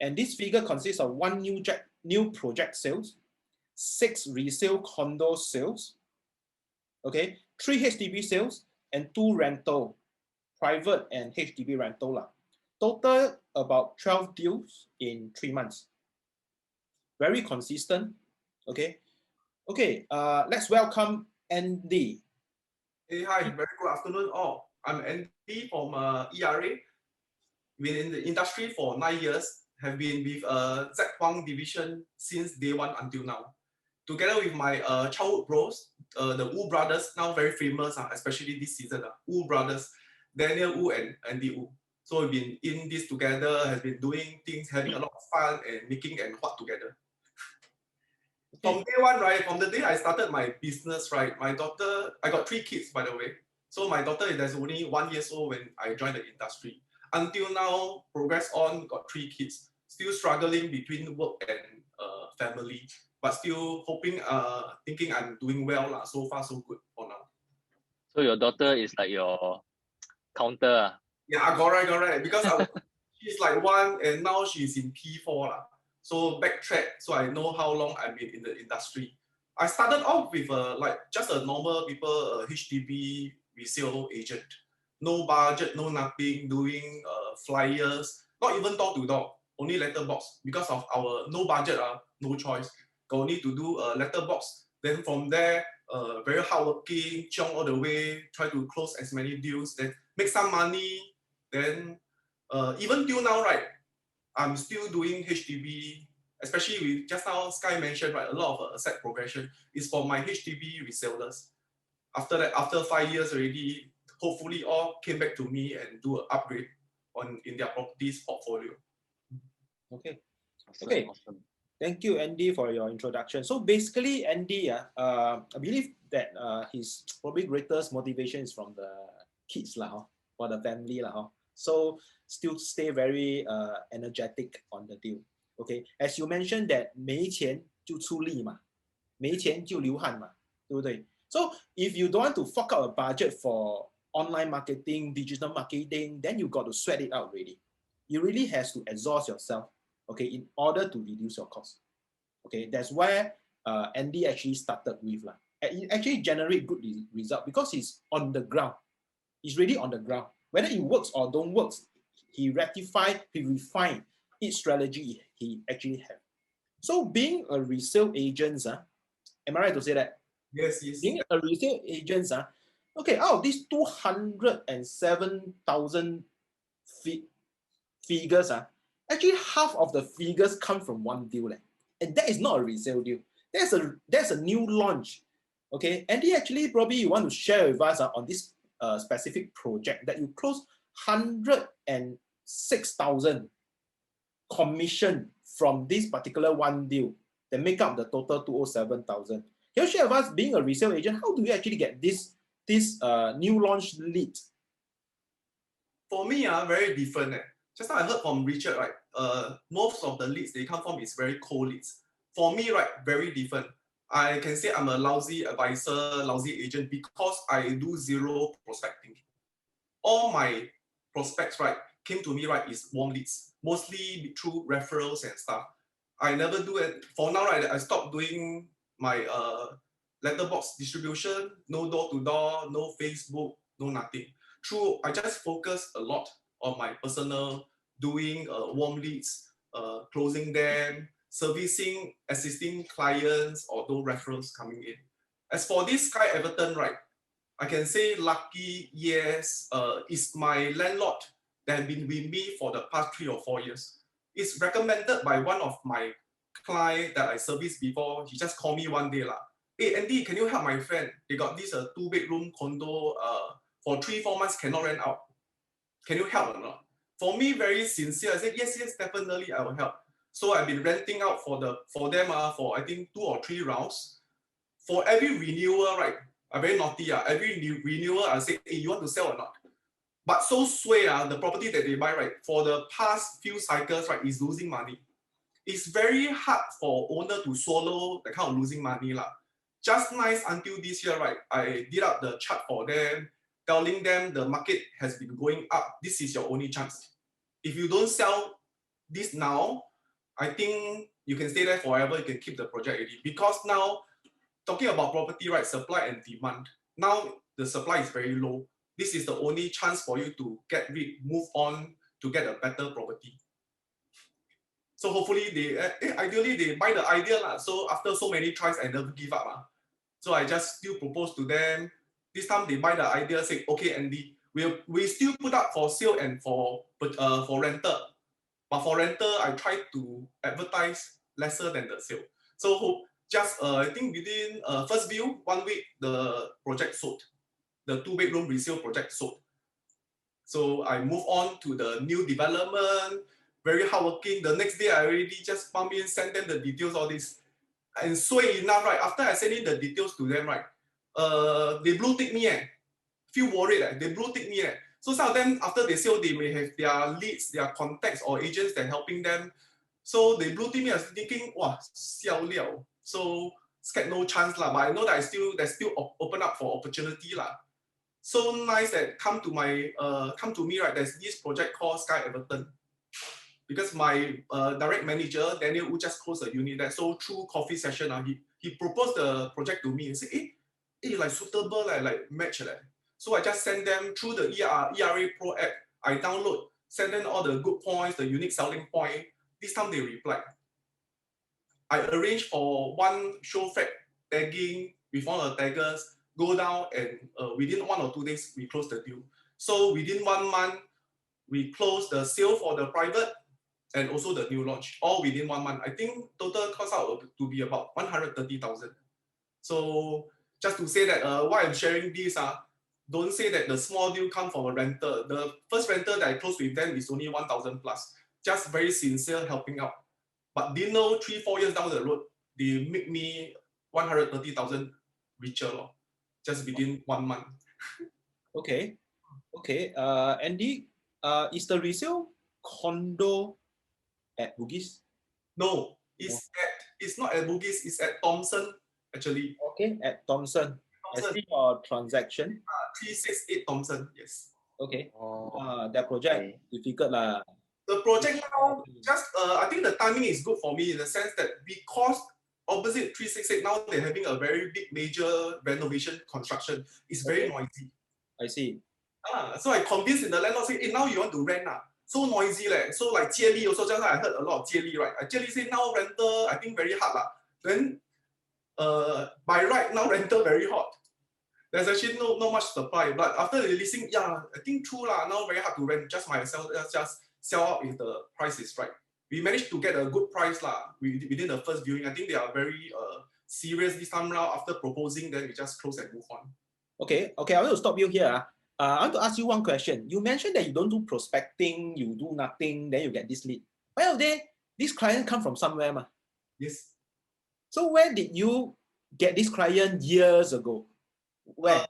And this figure consists of 1 new project sales, 6 resale condo sales, okay, 3 HDB sales, and 2 rental, private and HDB rental. Total about 12 deals in 3 months. Very consistent, okay. Okay, let's welcome Andy. Hey, hi, very good afternoon all. I'm Andy from ERA. Been in the industry for 9 years, have been with Z1 division since day one until now. Together with my childhood bros, the Wu brothers, now very famous, especially this season, Wu brothers, Daniel Wu and Andy Wu. So we've been in this together, has been doing things, having a lot of fun and making and what together. From day one, right, from the day I started my business, right, my daughter, I got 3 kids, by the way. So my daughter is only 1 year old when I joined the industry. Until now, progress on, got 3 kids. Still struggling between work and family, but still hoping, thinking I'm doing well. So far, so good for now. So your daughter is like your counter? Yeah, correct. Because she's like 1 and now she's in P4. So backtrack, so I know how long I've been in the industry. I started off with like just a normal people HDB resale agent. No budget, no nothing, doing flyers, not even door to door, only letterbox. Because of our no budget, no choice. Got need to do a letterbox. Then from there, very hardworking, chiong all the way, try to close as many deals, then make some money. Then even till now, right, I'm still doing HDB, especially with just now Sky mentioned, right, a lot of asset progression is for my HDB resellers. After that, after 5 years already, hopefully all came back to me and do an upgrade in their properties portfolio. Okay. Awesome. Thank you, Andy, for your introduction. So basically, Andy, I believe that his probably greatest motivation is from the kids for the family So still stay very energetic on the deal. Okay, as you mentioned that 没钱就出力嘛，没钱就流汗嘛，对不对？ So if you don't want to fork out a budget for online marketing, digital marketing, then you got to sweat it out really. You really has to exhaust yourself. okay, in order to reduce your cost. Okay, that's where Andy actually started with. It actually generate good result because he's on the ground. He's really on the ground. Whether it works or don't work, he rectified, he refined each strategy he actually had. So being a resale agent, am I right to say that? Yes, yes. Being a resale agent, okay, out of these 207,000 figures, actually half of the figures come from one deal. And that is not a resale deal. That's a new launch. Okay, Andy, actually probably you want to share with us on this specific project that you closed 106,000 commission from this particular one deal that make up the total 207,000. Can you share with us, being a resale agent, how do you actually get this new launch lead? For me, very different. Just now I heard from Richard, right? Most of the leads they come from is very cold leads. For me, right, very different. I can say I'm a lousy advisor, lousy agent because I do zero prospecting. All my prospects, right, came to me, right, is warm leads, mostly through referrals and stuff. I never do it. For now, right, I stopped doing my letterbox distribution, no door-to-door, no Facebook, no nothing. I just focus a lot on my personal, doing warm leads, closing them, servicing existing clients or those referrals coming in. As for this Sky Everton, right, I can say lucky, yes, it's my landlord that have been with me for the past 3 or 4 years. It's recommended by one of my clients that I serviced before. He just called me one day, hey, Andy, can you help my friend? They got this 2-bedroom condo for 3-4 months, cannot rent out. Can you help or not? For me, very sincere, I said, yes, definitely, I will help. So I've been renting out for them for I think 2 or 3 rounds. For every renewal, right, I'm very naughty. Every renewal, I say, hey, you want to sell or not? But so sway, the property that they buy, right, for the past few cycles, right, is losing money. It's very hard for owner to swallow the kind of losing money. Just nice until this year, right, I did up the chart for them, telling them the market has been going up. This is your only chance. If you don't sell this now, I think you can stay there forever. You can keep the project already. Because now, talking about property, right, supply and demand. Now the supply is very low. This is the only chance for you to get rid, move on to get a better property. So hopefully ideally they buy the idea. So after so many tries, I never give up. So I just still propose to them. This time they buy the idea, say, okay, Andy, we still put up for sale and for rental. But for rental, I try to advertise lesser than the sale. So just I think within first view, 1 week, the project sold. The 2-bedroom resale project sold. So I move on to the new development, very hardworking. The next day, I already just pump in, send them the details, all this. And so enough, right? After I send in the details to them, right? They blue tick me, feel worried, they blue tick me. So some of them, after they sell, they may have their leads, their contacts or agents that helping them. So they blue tick me, I was thinking, wow, xiao liao. So scared no chance, but I know that there's still open up for opportunity. So nice that come to me, right? There's this project called Sky Everton. Because my direct manager, Daniel Wu, just closed a unit there. So through coffee session, he proposed the project to me and said, hey, like suitable, like match. So I just send them through the ERA Pro app. I download, send them all the good points, the unique selling point. This time they replied. I arranged for one show fact tagging with all the taggers, go down and within 1 or 2 days, we closed the deal. So within 1 month, we closed the sale for the private and also the new launch, all within 1 month. I think total cost out to be about 130,000. So just to say that why I'm sharing this, don't say that the small deal come from a rental. The first rental that I closed with them is only 1,000 plus. Just very sincere helping out. But didn't know 3-4 years down the road, they make me 130,000 richer, just within 1 month. Okay. Andy, is the resale condo at Bugis? No, it's not at Bugis, it's at Thomson, actually. Okay, at Thomson. I see your transaction. 368 Thomson, yes. Okay. Oh, That project difficult The project now, just I think the timing is good for me in the sense that because opposite 368 now they're having a very big major renovation construction. It's very noisy. I see. So I convinced the landlord say, now you want to rent so noisy So like Jieli also, just I heard a lot of Jieli, right? Jieli say now rental I think very hard Then by right now rental very hot. There's actually no much supply, but after releasing, I think true now very hard to rent. Just myself, just sell out if the price is right. We managed to get a good price within the first viewing. I think they are very serious this time round. After proposing, then we just close and move on. Okay, I want to stop you here. I want to ask you one question. You mentioned that you don't do prospecting, you do nothing, then you get this lead. By the end of the day, this client come from somewhere, ma? Yes. So where did you get this client years ago? Where?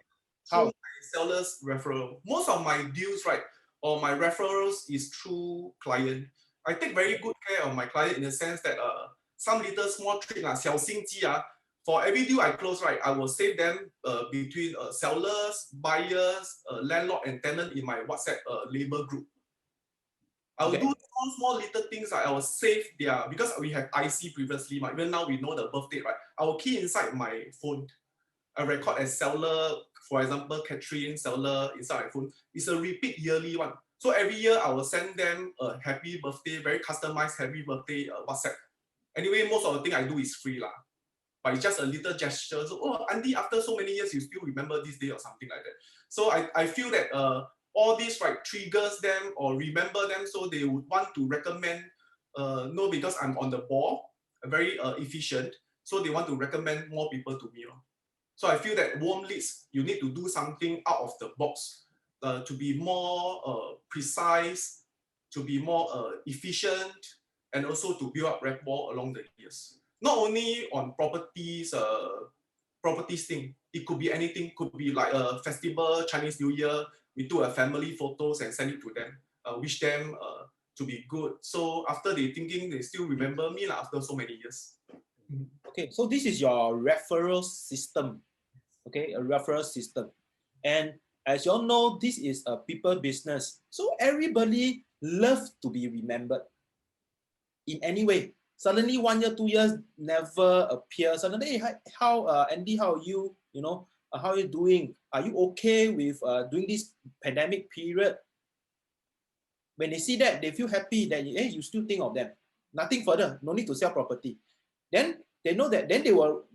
How? So my sellers referral. Most of my deals, right, or my referrals is through client. I take very good care of my client in the sense that some little small trick, 小心机 for every deal I close, right, I will save them between sellers, buyers, landlord, and tenant in my WhatsApp label group. I will do small little things. I will save because we have IC previously, even now we know the birth date, right? I will key inside my phone. I record as seller, for example, Catherine seller inside my phone. It's a repeat yearly one. So every year I will send them a happy birthday, very customized happy birthday WhatsApp. Anyway, most of the thing I do is free but it's just a little gesture. So, Andy, after so many years, you still remember this day or something like that. So I feel that all these triggers them or remember them, so they would want to recommend. No, because I'm on the ball, very efficient. So they want to recommend more people to me. So I feel that warm leads, you need to do something out of the box to be more precise, to be more efficient, and also to build up rapport along the years. Not only on properties thing, it could be anything, could be like a festival, Chinese New Year, we do a family photos and send it to them, wish them to be good. So after they thinking, they still remember me after so many years. Okay, so this is your referral system. Okay, a referral system. And as you all know, this is a people business. So everybody loves to be remembered in any way. Suddenly 1 year, 2 years never appear. Suddenly, hey, how Andy, how are you? How are you doing? Are you okay with doing this pandemic period? When they see that, they feel happy that hey, you still think of them. Nothing further, no need to sell property. Then they know that, then they will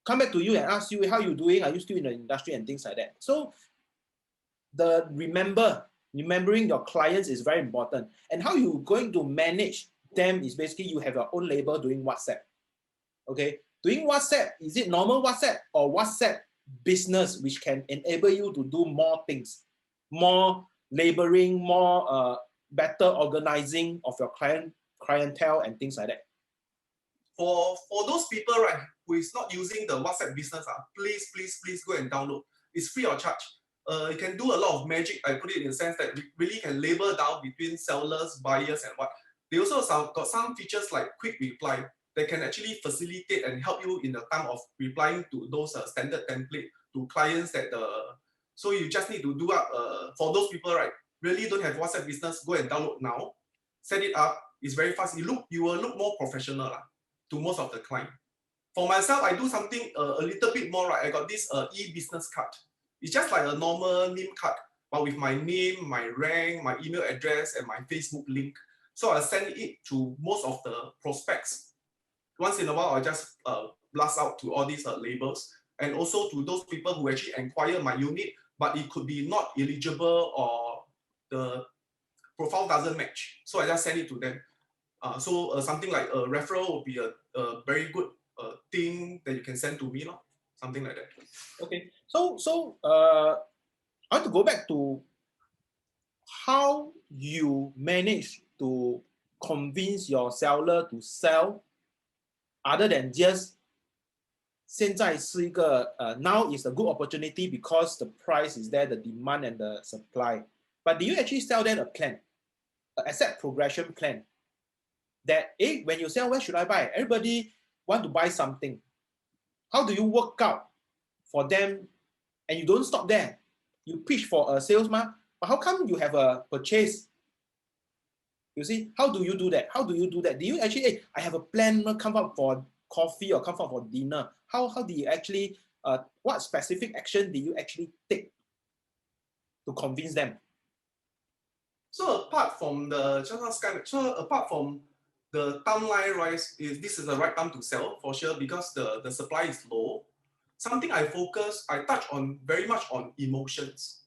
come back to you and ask you how you doing, are you still in the industry and things like that. So the remembering your clients is very important. And how you're going to manage them is basically you have your own label doing WhatsApp. Okay, doing WhatsApp, is it normal WhatsApp or WhatsApp business, which can enable you to do more things, more labeling, more better organizing of your clientele and things like that? For those people, right, who is not using the WhatsApp business, please go and download. It's free of charge. You can do a lot of magic. I put it in the sense that we really can label down between sellers, buyers, and what. They also got some features like quick reply that can actually facilitate and help you in the time of replying to those standard template to clients that so you just need to do up for those people, right, really don't have WhatsApp business, go and download now, set it up. It's very fast. You will look more professional to most of the client. For myself, I do something a little bit more, right? I got this e-business card. It's just like a normal name card, but with my name, my rank, my email address, and my Facebook link. So I send it to most of the prospects. Once in a while, I just blast out to all these labels, and also to those people who actually inquire my unit, but it could be not eligible or the profile doesn't match. So I just send it to them. So something like a referral would be a very good thing that you can send to me, something like that. Okay, so I want to go back to how you manage to convince your seller to sell, other than just 现在是一个now is a good opportunity because the price is there, the demand and the supply. But do you actually sell them a plan, an asset progression plan? That when you sell, where should I buy? Everybody want to buy something. How do you work out for them? And you don't stop there. You pitch for a salesman, but how come you have a purchase You see, how do you do that? How do you do that? Do you actually, hey, I have a plan, come out for coffee or come out for dinner? How do you actually, what specific action do you actually take to convince them? So apart from the apart from the timeline rise, this is the right time to sell for sure because the supply is low. Something I touch on very much on emotions.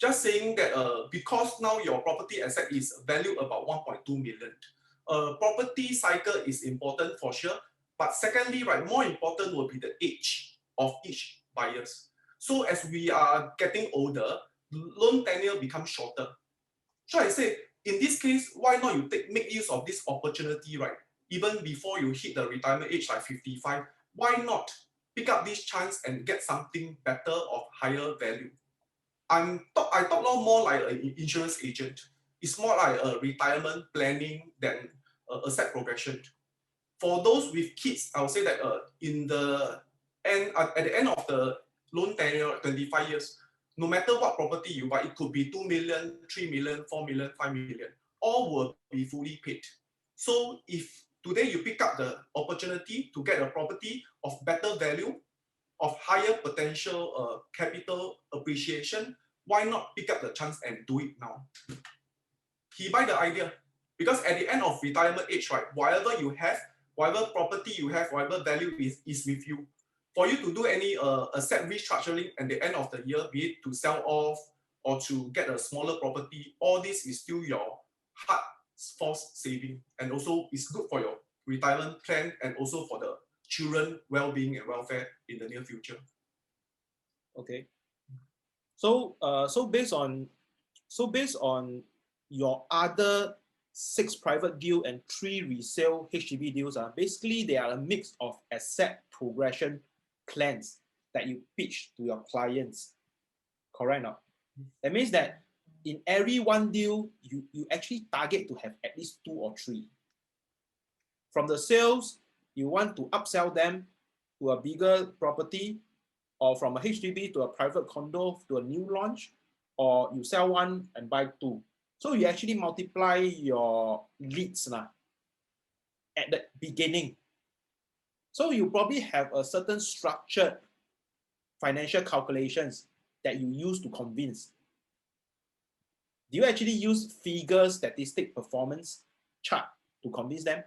Just saying that because now your property asset is valued about 1.2 million. Property cycle is important for sure, but secondly, right, more important will be the age of each buyers. So as we are getting older, loan tenure becomes shorter. So I say, in this case, why not you make use of this opportunity, right? Even before you hit the retirement age like 55, why not pick up this chance and get something better of higher value? I talk now more like an insurance agent. It's more like a retirement planning than asset progression. For those with kids, I would say that in the end, at the end of the loan tenure, 25 years, no matter what property you buy, it could be 2 million, 3 million, 4 million, 5 million, all will be fully paid. So if today you pick up the opportunity to get a property of better value, of higher potential capital appreciation, why not pick up the chance and do it now? He buy the idea. Because at the end of retirement age, right, whatever you have, whatever property you have, whatever value is with you. For you to do any asset restructuring at the end of the year, be it to sell off or to get a smaller property, all this is still your hard forced saving, and also is good for your retirement plan and also for the children well-being and welfare in the near future. Okay. So based on your other 6 private deal and 3 resale HDB deals, basically they are a mix of asset progression plans that you pitch to your clients. Correct now? That means that in every one deal, you actually target to have at least 2 or 3. From the sales, you want to upsell them to a bigger property, or from a HDB to a private condo to a new launch, or you sell 1 and buy 2. So you actually multiply your leads at the beginning. So you probably have a certain structured financial calculations that you use to convince. Do you actually use figures, statistic, performance chart to convince them?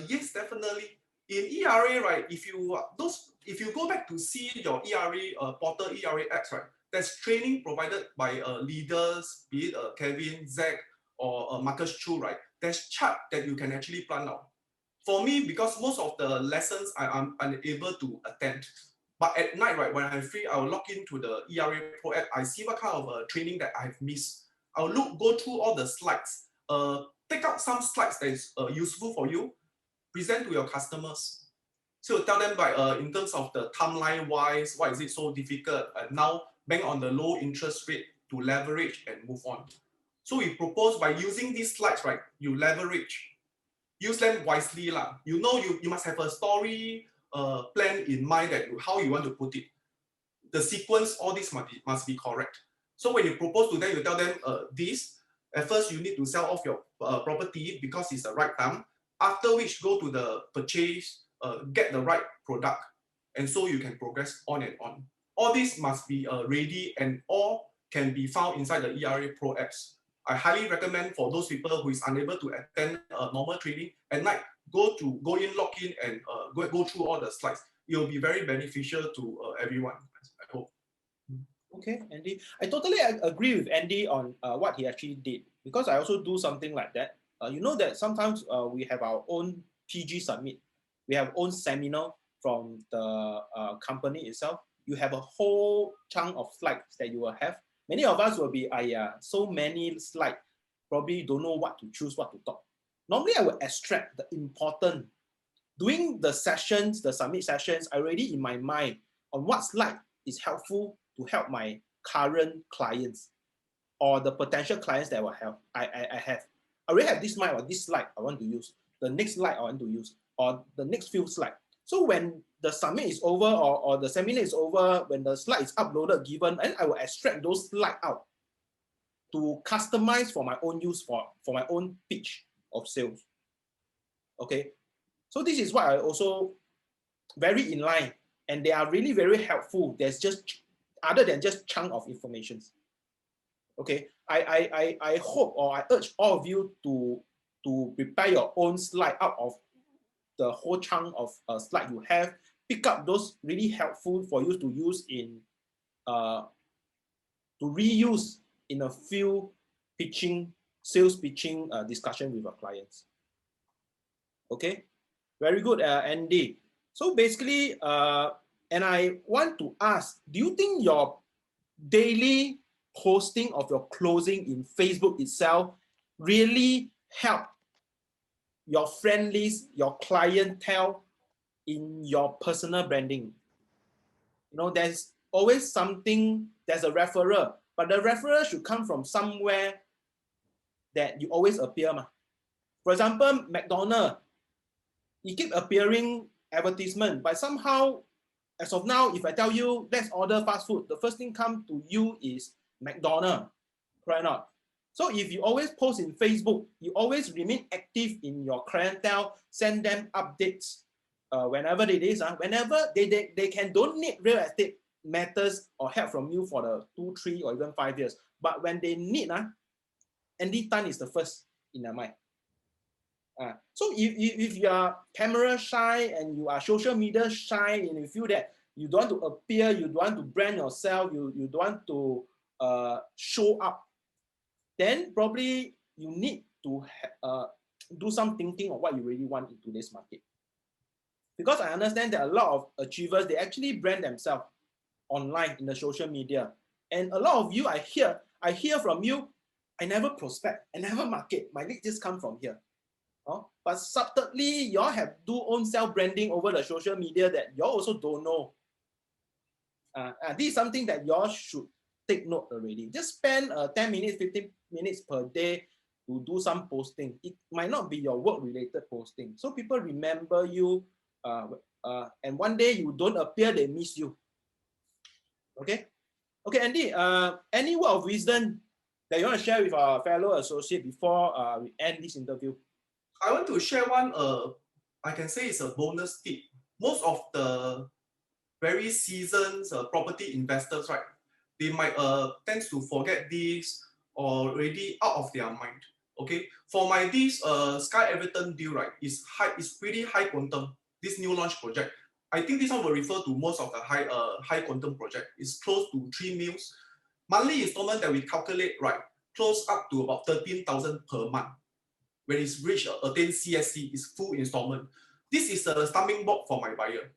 Yes, definitely. In ERA, right, if you go back to see your ERA portal, ERA apps, right, there's training provided by leaders, be it Kevin, Zach, or Marcus Chu, right? There's chart that you can actually plan out. For me, because most of the lessons I'm unable to attend, but at night, right, when I'm free, I'll log into the ERA Pro app. I see what kind of training that I've missed. I'll go through all the slides, take out some slides that is useful for you, present to your customers. So tell them like in terms of the timeline wise, why is it so difficult? And now bank on the low interest rate to leverage and move on. So we propose by using these slides, right? You leverage, use them wisely lah. You know you must have a story plan in mind that how you want to put it. The sequence, all this must be correct. So when you propose to them, you tell them this. At first, you need to sell off your property because it's the right time. After which, go to the purchase, get the right product, and so you can progress on and on. All this must be ready, and all can be found inside the ERA Pro apps. I highly recommend for those people who is unable to attend normal training at night, go in, log in, and go through all the slides. It will be very beneficial to everyone, I hope. Okay, Andy. I totally agree with Andy on what he actually did, because I also do something like that. You know that sometimes we have our own PG Summit. We have own seminar from the company itself. You have a whole chunk of slides that you will have. Many of us will be, so many slides, probably don't know what to choose, what to talk. Normally, I will extract the important. Doing the sessions, the summit sessions, I already in my mind on what slide is helpful to help my current clients or the potential clients that will help. I have. I already have this slide or this slide I want to use. The next slide I want to use, or the next few slides. So when the summit is over or the seminar is over, when the slide is uploaded, given, and I will extract those slides out. to customize for my own use for my own pitch of sales. Okay, so this is what I also very in line, and they are really very helpful. There's just other than just chunk of information. Okay, I hope or I urge all of you to prepare your own slide out of the whole chunk of slide you have. Pick up those really helpful for you to use in to reuse in a few sales pitching discussion with our clients. Okay, very good, Andy. So basically, and I want to ask, do you think your daily posting of your closing in Facebook itself really help your friend list, your clientele in your personal branding? You know, there's always something, there's a referral, but the referral should come from somewhere that you always appear. For example, McDonald's, you keep appearing advertisement, but somehow, as of now, if I tell you, let's order fast food, the first thing come to you is McDonald's, right? Not. So if you always post in Facebook, you always remain active in your clientele, send them updates whenever it is, whenever they can donate real estate matters or help from you for the 2, 3, or even 5 years. But when they need, Andy Tan is the first in their mind. So if you are camera shy and you are social media shy and you feel that you don't want to appear, you don't want to brand yourself, you don't want to show up, then probably you need to do some thinking of what you really want in today's market. Because I understand that a lot of achievers, they actually brand themselves online in the social media. And a lot of you, I hear from you, I never prospect, I never market, my lead just come from here. But subtly, you all have do own self-branding over the social media that you all also don't know. This is something that you all should take note already. Just spend 10 minutes, 15 minutes per day to do some posting. It might not be your work-related posting. So people remember you, and one day you don't appear, they miss you. Okay? Okay, Andy, any word of wisdom that you want to share with our fellow associate before we end this interview? I want to share one, I can say it's a bonus tip. Most of the very seasoned property investors, right, they might tend to forget this or already out of their mind. Okay, for my this Sky Everton deal, right, is pretty high quantum. This new launch project, I think this one will refer to most of the high quantum project. It's close to 3 mils. Monthly installment that we calculate, right, close up to about 13,000 per month. When it's reached attain CSC, is full installment. This is a stumbling block for my buyer.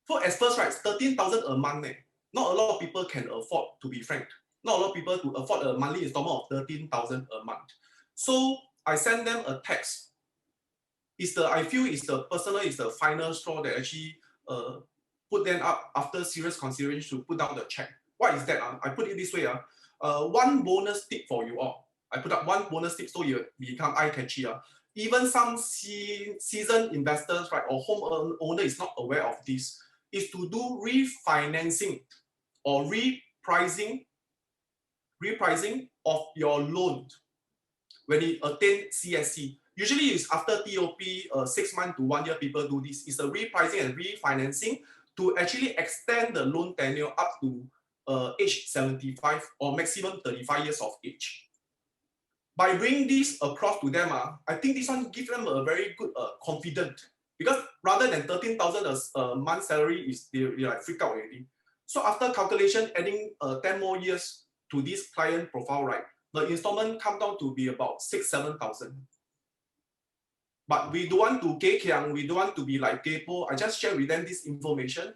So at first, right, 13,000 a month. Not a lot of people can afford, to be frank. Not a lot of people to afford a monthly installment of 13,000 a month. So I send them a text. I feel is the final straw that actually put them up after serious consideration to put down the check. What is that? I put it this way. One bonus tip for you all. I put up one bonus tip so you become eye-catchy. Even some seasoned investors, right, or home owner is not aware of this, is to do refinancing or repricing of your loan when it attain CSC. Usually it's after TOP, 6 months to 1 year, people do this. It's a repricing and refinancing to actually extend the loan tenure up to age 75 or maximum 35 years of age. By bringing this across to them, I think this one gives them a very good confidence, because rather than 13,000 a month salary, they like freak out already. So after calculation, adding 10 more years to this client profile, right, the installment come down to be about 6,000-7,000. But we don't want to gay kiang, we don't want to be like gapo. I just share with them this information.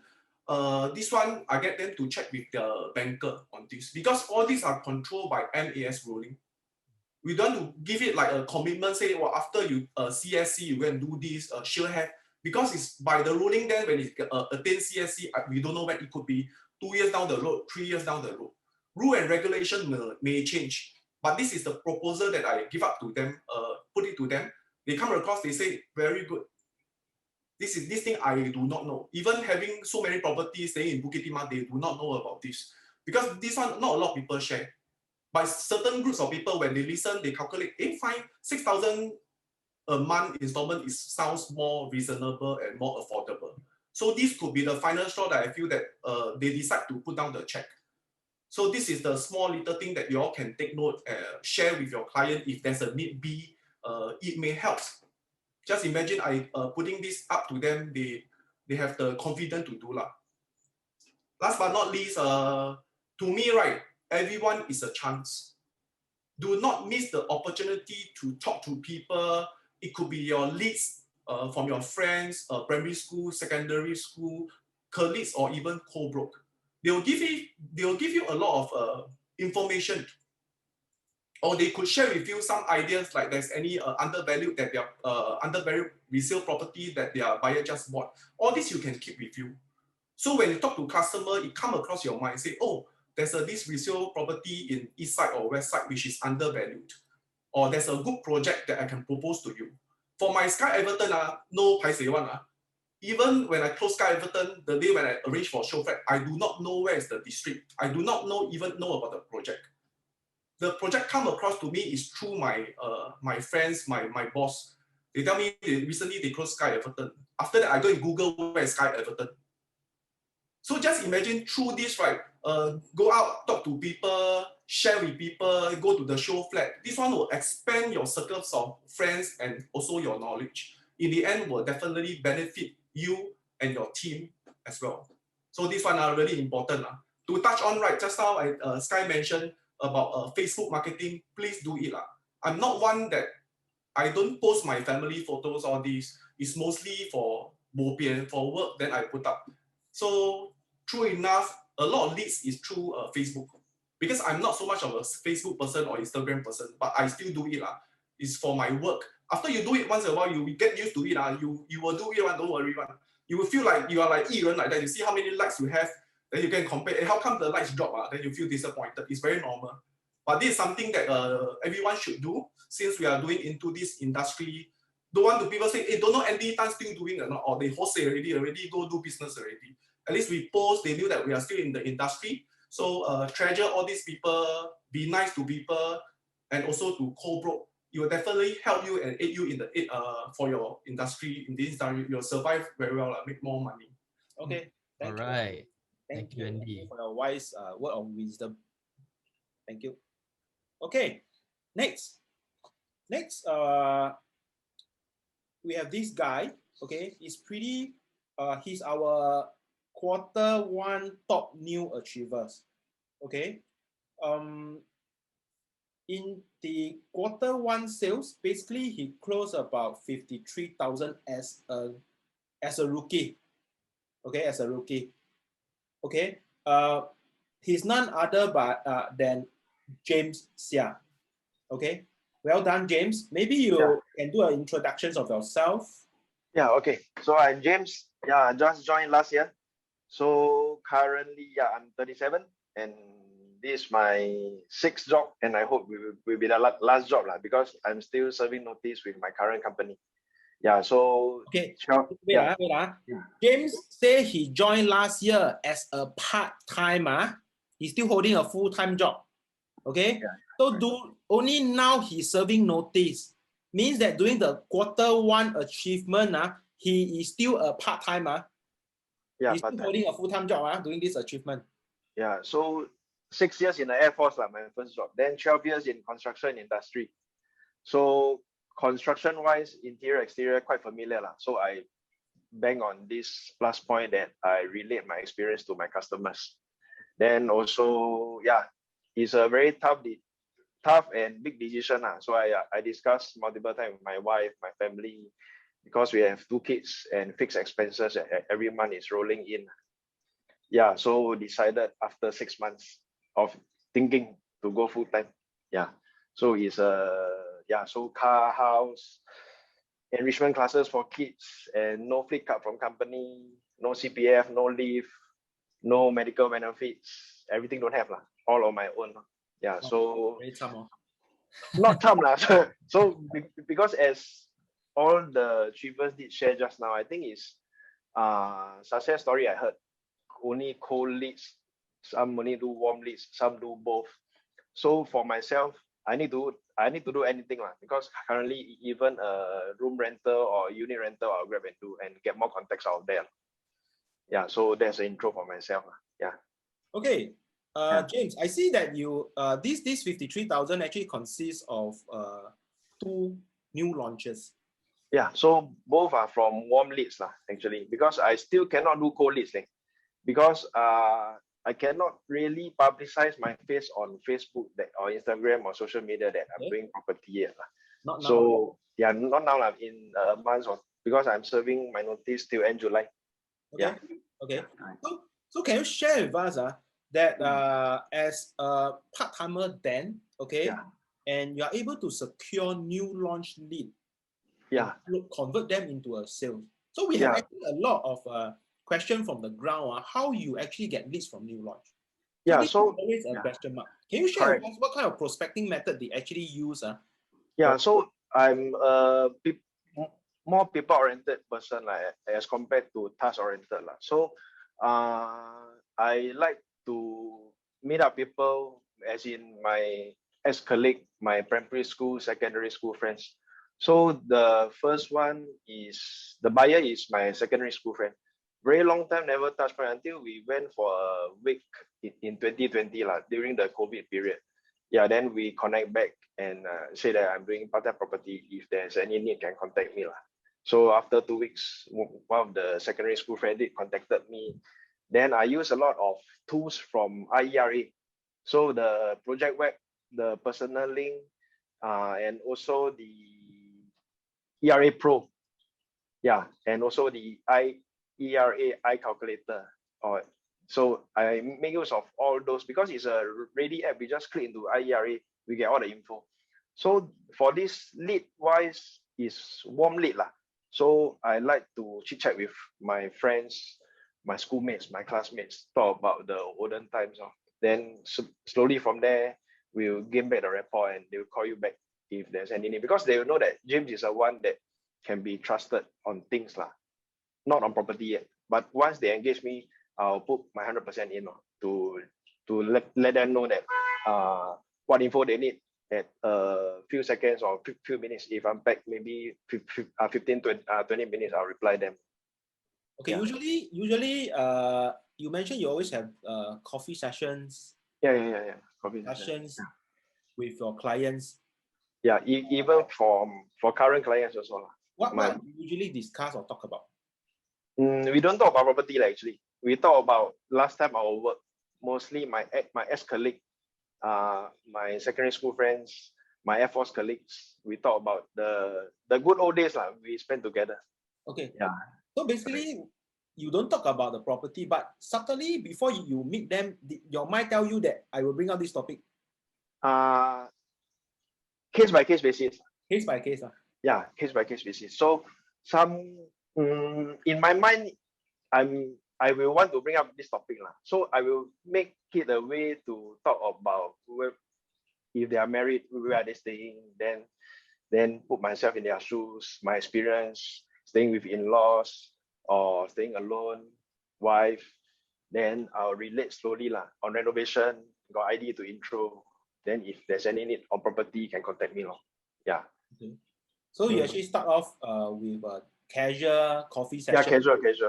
This one, I get them to check with the banker on this, because all these are controlled by MAS ruling. We don't want to give it like a commitment, say, well, after you CSC, you go and do this, she'll have, because it's by the ruling then when it attains CSC, we don't know when it could be 2 years down the road, 3 years down the road. Rule and regulation may change, but this is the proposal that I give up to them, put it to them. They come across, they say, very good. This thing I do not know. Even having so many properties staying in Bukit Timah, they do not know about this. Because this one, not a lot of people share. By certain groups of people, when they listen, they calculate, fine, 6,000 a month installment sounds more reasonable and more affordable. So this could be the final straw that I feel that they decide to put down the check. So this is the small little thing that you all can take note, share with your client if there's a need be, it may help. Just imagine I putting this up to them, they have the confidence to do lah. Last but not least, to me, right, everyone is a chance. Do not miss the opportunity to talk to people. It could be your leads from your friends, primary school, secondary school, colleagues, or even co-broke. They will give you a lot of information, or they could share with you some ideas like there's any undervalued resale property that their buyer just bought. All this you can keep with you. So when you talk to customer, it come across your mind, say, oh, there's this resale property in east side or west side which is undervalued, or there's a good project that I can propose to you. For my Sky Everton, no paiseh one. Even when I close Sky Everton, the day when I arrange for show flat, I do not know where is the district. I do not even know about the project. The project come across to me is through my my friends, my boss. They tell me recently they closed Sky Everton. After that, I go and Google where is Sky Everton. So just imagine through this, right? Go out, talk to people, share with people, go to the show flat. This one will expand your circles of friends and also your knowledge. In the end, will definitely benefit you and your team as well. So this one are really important. To touch on, right, just now Sky mentioned about Facebook marketing, please do it. I'm not one that, I don't post my family photos, all these. It's mostly for bopian, for work, then I put up. So true enough, a lot of leads is through Facebook. Because I'm not so much of a Facebook person or Instagram person, but I still do it. It's for my work. After you do it once in a while, you get used to it. You will do it, don't worry. You will feel like you are like Yiren like that. You see how many likes you have, then you can compare. How come the likes drop? Then you feel disappointed. It's very normal. But this is something that everyone should do since we are doing into this industry. Don't want to people say, hey, don't know Andy Tan still doing or not, or they wholesale already go do business already. At least we post, they knew that we are still in the industry. So treasure all these people, be nice to people, and also to co-broke. It will definitely help you and aid you in the for your industry. In this industry, you'll survive very well, make more money. Okay. All right. Thank you, Andy. For your wise word of wisdom. Thank you. Okay. Next, we have this guy. Okay, he's pretty. He's our Q1 top new achievers. Okay. In the Q1 sales, basically he closed about 53,000 as a rookie. Okay, as a rookie. Okay. He's none other but than James Xia. Okay. Well done, James. Maybe you can do an introduction of yourself. Yeah, okay. So I'm James. Yeah, I just joined last year. So currently, I'm 37 and this is my 6th job, and I hope will be the last job because I'm still serving notice with my current company. Yeah, so okay. Wait. James say he joined last year as a part-timer. He's still holding a full-time job. Okay. Yeah. So only now he's serving notice. Means that during the Q1 achievement, he is still a part-timer. Yeah, he's still holding a full-time job doing this achievement. Yeah, so 6 years in the Air Force, my first job. Then 12 years in construction industry. So construction-wise, interior, exterior, quite familiar. So I bang on this plus point that I relate my experience to my customers. Then also, it's a very tough and big decision. So I discussed multiple times with my wife, my family, because we have 2 kids and fixed expenses every month is rolling in. Yeah, so decided after 6 months of thinking to go full time. Yeah, so it's so car, house, enrichment classes for kids, and no flip card from company, no CPF, no leave, no medical benefits. Everything don't have all on my own. Yeah, so very tough. Not tough So because as all the achievers did share just now, I think it's success story I heard. Only cold leads, some only do warm leads, some do both. So for myself, I need to do anything lah, because currently even a room rental or unit rental I'll grab and do and get more contacts out there. Yeah, so that's the intro for myself. Yeah. Okay. James, I see that you this 53,000 actually consists of 2 new launches. Yeah, so both are from warm leads lah, actually, because I still cannot do cold leads because I cannot really publicize my face on Facebook or Instagram or social media that I'm doing property yet. Not now. So yeah, not now lah, in a month or because I'm serving my notice till end July. Okay. Yeah. Okay. So can you share with us that as a part-timer then, okay, and you are able to secure new launch lead, convert them into a sale. So we have actually a lot of question from the ground, how you actually get leads from new launch. So always a question mark. Can you share with us what kind of prospecting method they actually use? So I'm more people-oriented person as compared to task-oriented. So I like to meet up people, as in my ex-colleague, my primary school, secondary school friends. So the first one is, the buyer is my secondary school friend. Very long time never touched point until we went for a week in 2020 during the COVID period. Yeah, then we connect back and say that I'm doing part-time property. If there's any need, can contact me. So after 2 weeks, one of the secondary school friends contacted me. Then I use a lot of tools from IERA. So the project web, the personal link, and also the ERA Pro. Yeah, and also the ERA calculator. So I make use of all those because it's a ready app. We just click into IERA, we get all the info. So for this lead wise is warm lead lah. So I like to chit chat with my friends, my schoolmates, my classmates, talk about the olden times. Then slowly from there, we'll gain back the rapport and they'll call you back if there's any need, because they will know that James is the one that can be trusted on things lah, not on property yet. But once they engage me, I'll put my 100% in to let them know that what info they need at a few seconds or few minutes. If I'm back, maybe 15, 20 minutes, I'll reply them. Okay, usually you mentioned you always have coffee sessions. Yeah. Coffee sessions with your clients. Yeah, even for current clients also. What do you usually discuss or talk about? We don't talk about property actually. We talk about last time our work. Mostly my ex-colleague, my secondary school friends, my Air Force colleagues. We talk about the good old days we spent together. Okay. Yeah. So basically, you don't talk about the property, but subtly before you meet them, your mind tell you that I will bring out this topic. Case by case basis. Case by case. Yeah, case by case basis. So some in my mind, I will want to bring up this topic So I will make it a way to talk about if they are married, where are they staying, then put myself in their shoes, my experience, staying with in-laws or staying alone, wife. Then I'll relate slowly on renovation, got ID to intro. Then if there's any need on property, you can contact me. Yeah. Okay. So you actually start off with a casual coffee session.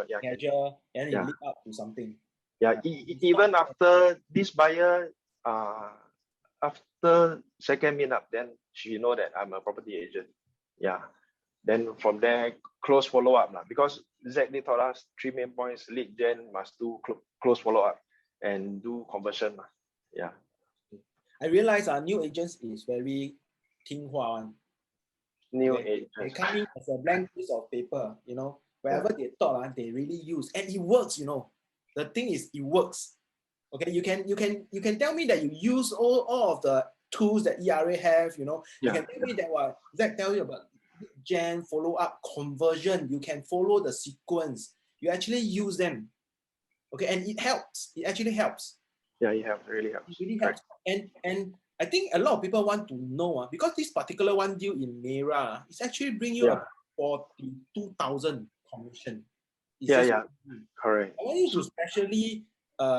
Yeah, casual, and it lead up to something. Yeah, even after this buyer, after second meetup, then she know that I'm a property agent. Yeah. Then from there, close follow-up because ZHD taught us 3 main points. Lead gen must do close follow-up and do conversion. Yeah. I realize our new agents is very 听话 one. New agents. They come in as a blank piece of paper, wherever they thought they really use, and it works. The thing is, it works. Okay, you can tell me that you use all of the tools that ERA have. You can tell me that what Zach tell you about gen, follow up, conversion. You can follow the sequence. You actually use them. Okay, and it helps. It actually helps. Yeah, it helps. Really helps. It really helps. And I think a lot of people want to know because this particular one deal in Mera, it's actually bring you a 42,000 commission. Correct. I want you to especially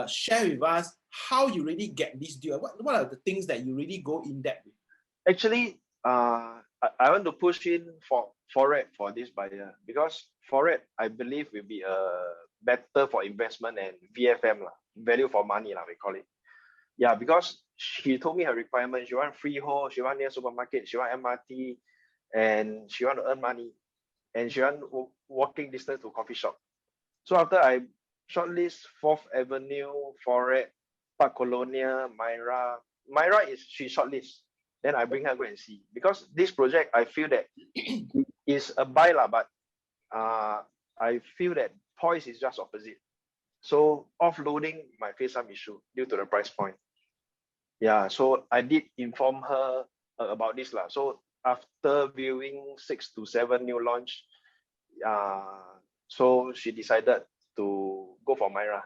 share with us how you really get this deal? What are the things that you really go in depth with? Actually, I want to push in for Forex for this buyer, because Forex I believe will be better for investment and VFM lah, value for money lah, we call it. Yeah, because she told me her requirement. She want freehold, she want near supermarket, she want MRT, and she want to earn money, and she want walking distance to coffee shop. So after I shortlist 4th Avenue, Forex, Park Colonia, Myra. Myra is she shortlist. Then I bring her go and see, because this project I feel that is a buy lah, but I feel that Poise is just opposite. So offloading might face some issue due to the price point. Yeah, so I did inform her about this lah. So after viewing 6 to 7 new launch, so she decided to go for Myra.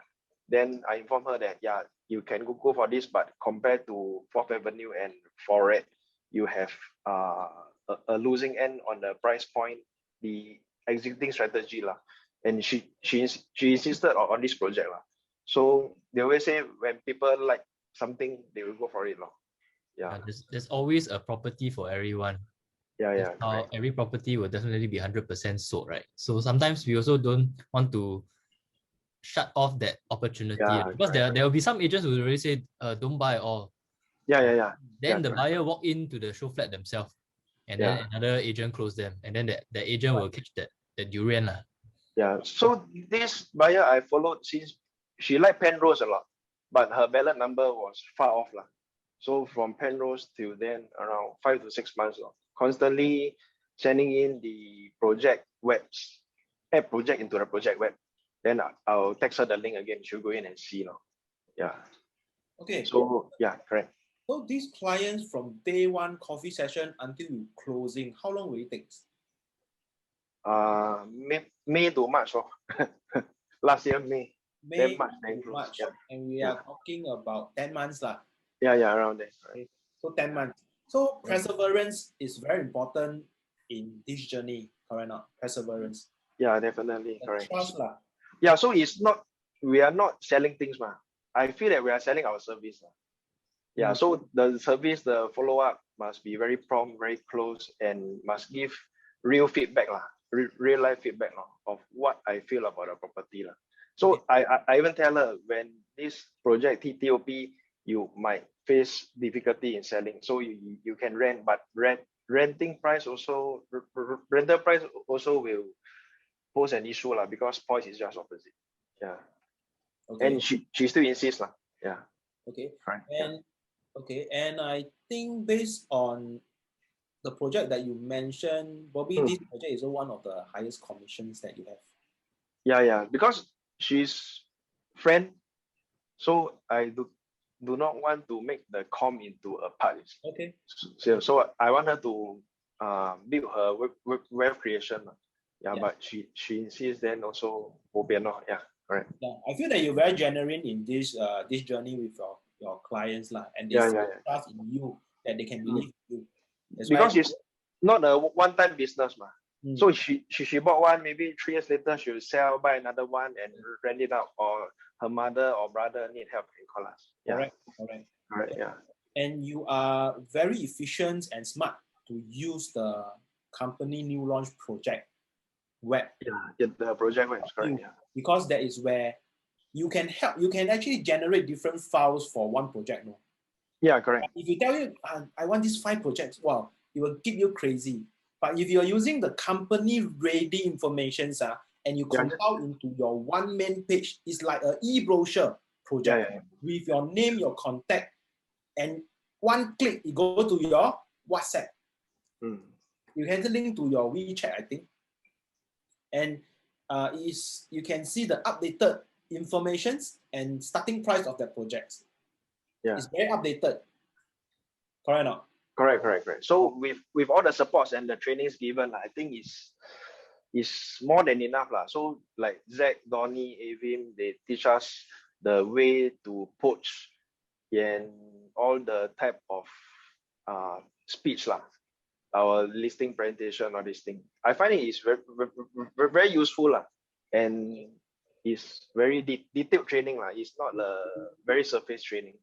Then I informed her that yeah, you can go for this, but compared to 4th Avenue and Forex, you have a losing end on the price point, the existing strategy lah. And she insisted on this project lah. So they always say when people like something, they will go for it lah. Yeah. There's always a property for everyone. Yeah. Every property will definitely be 100% sold, right? So sometimes we also don't want to shut off that opportunity, because there will be some agents who will really say, don't buy at all. Yeah. Then the buyer walk into the show flat themselves, and then another agent close them, and then the agent will catch the durian lah. Yeah. So this buyer I followed since she liked Penrose a lot, but her ballot number was far off lah. So from Penrose till then around 5 to 6 months lah, constantly sending in the project webs, add project into the project web. Then I'll text her the link again. She'll go in and see now. Yeah. Okay. So yeah, correct. So these clients from day one coffee session until closing, how long will it take? May to March. Last year May. May then March, to then March. yeah. And we are talking about 10 months lah. Yeah, around there. Right. So 10 months. So perseverance is very important in this journey, correct or not? Perseverance. Yeah, definitely. Correct. Trust lah. Yeah, so we are not selling things, ma. I feel that we are selling our service. Yeah, so the service, the follow-up must be very prompt, very close, and must give real feedback, real life feedback of what I feel about the property. So I even tell her, when this project TTOP, you might face difficulty in selling. So you can rent, but renting price also, rental price also will pose an issue because Poise is just opposite. Yeah. Okay. And she still insists. Yeah. Okay. Right. And okay, and I think based on the project that you mentioned, Bobby, this project is one of the highest commissions that you have. Yeah, because she's friend, so I do not want to make the com into a part. Okay. So I want her to build her web creation. Yeah, but she insists, then also yeah, correct. Yeah, I feel that you're very genuine in this this journey with your clients and they trust in you, that they can believe in you. That's because it's not a one-time business, So she bought one, maybe 3 years later she'll sell, buy another one, and rent it out, or her mother or brother need help in call us. Yeah. Correct. Yeah. And you are very efficient and smart to use the company new launch project web. Yeah, the project web is correct. Yeah. Because that is where you can actually generate different files for one project. No? Yeah, correct. If you tell you, I want these 5 projects, wow, it will keep you crazy. But if you're using the company ready information and you compile into your one main page, it's like an e-brochure project with your name, your contact, and one click, it goes to your WhatsApp. You can link to your WeChat, I think. And you can see the updated informations and starting price of the projects. Yeah. It's very updated. Correct or not? Correct. So with all the supports and the trainings given, I think is more than enough. So like Zach, Donnie, Avim, they teach us the way to poach and all the type of speech, our listing presentation, all this thing. I find it is very, very, very useful. And is very detailed training lah. It's not a very surface training.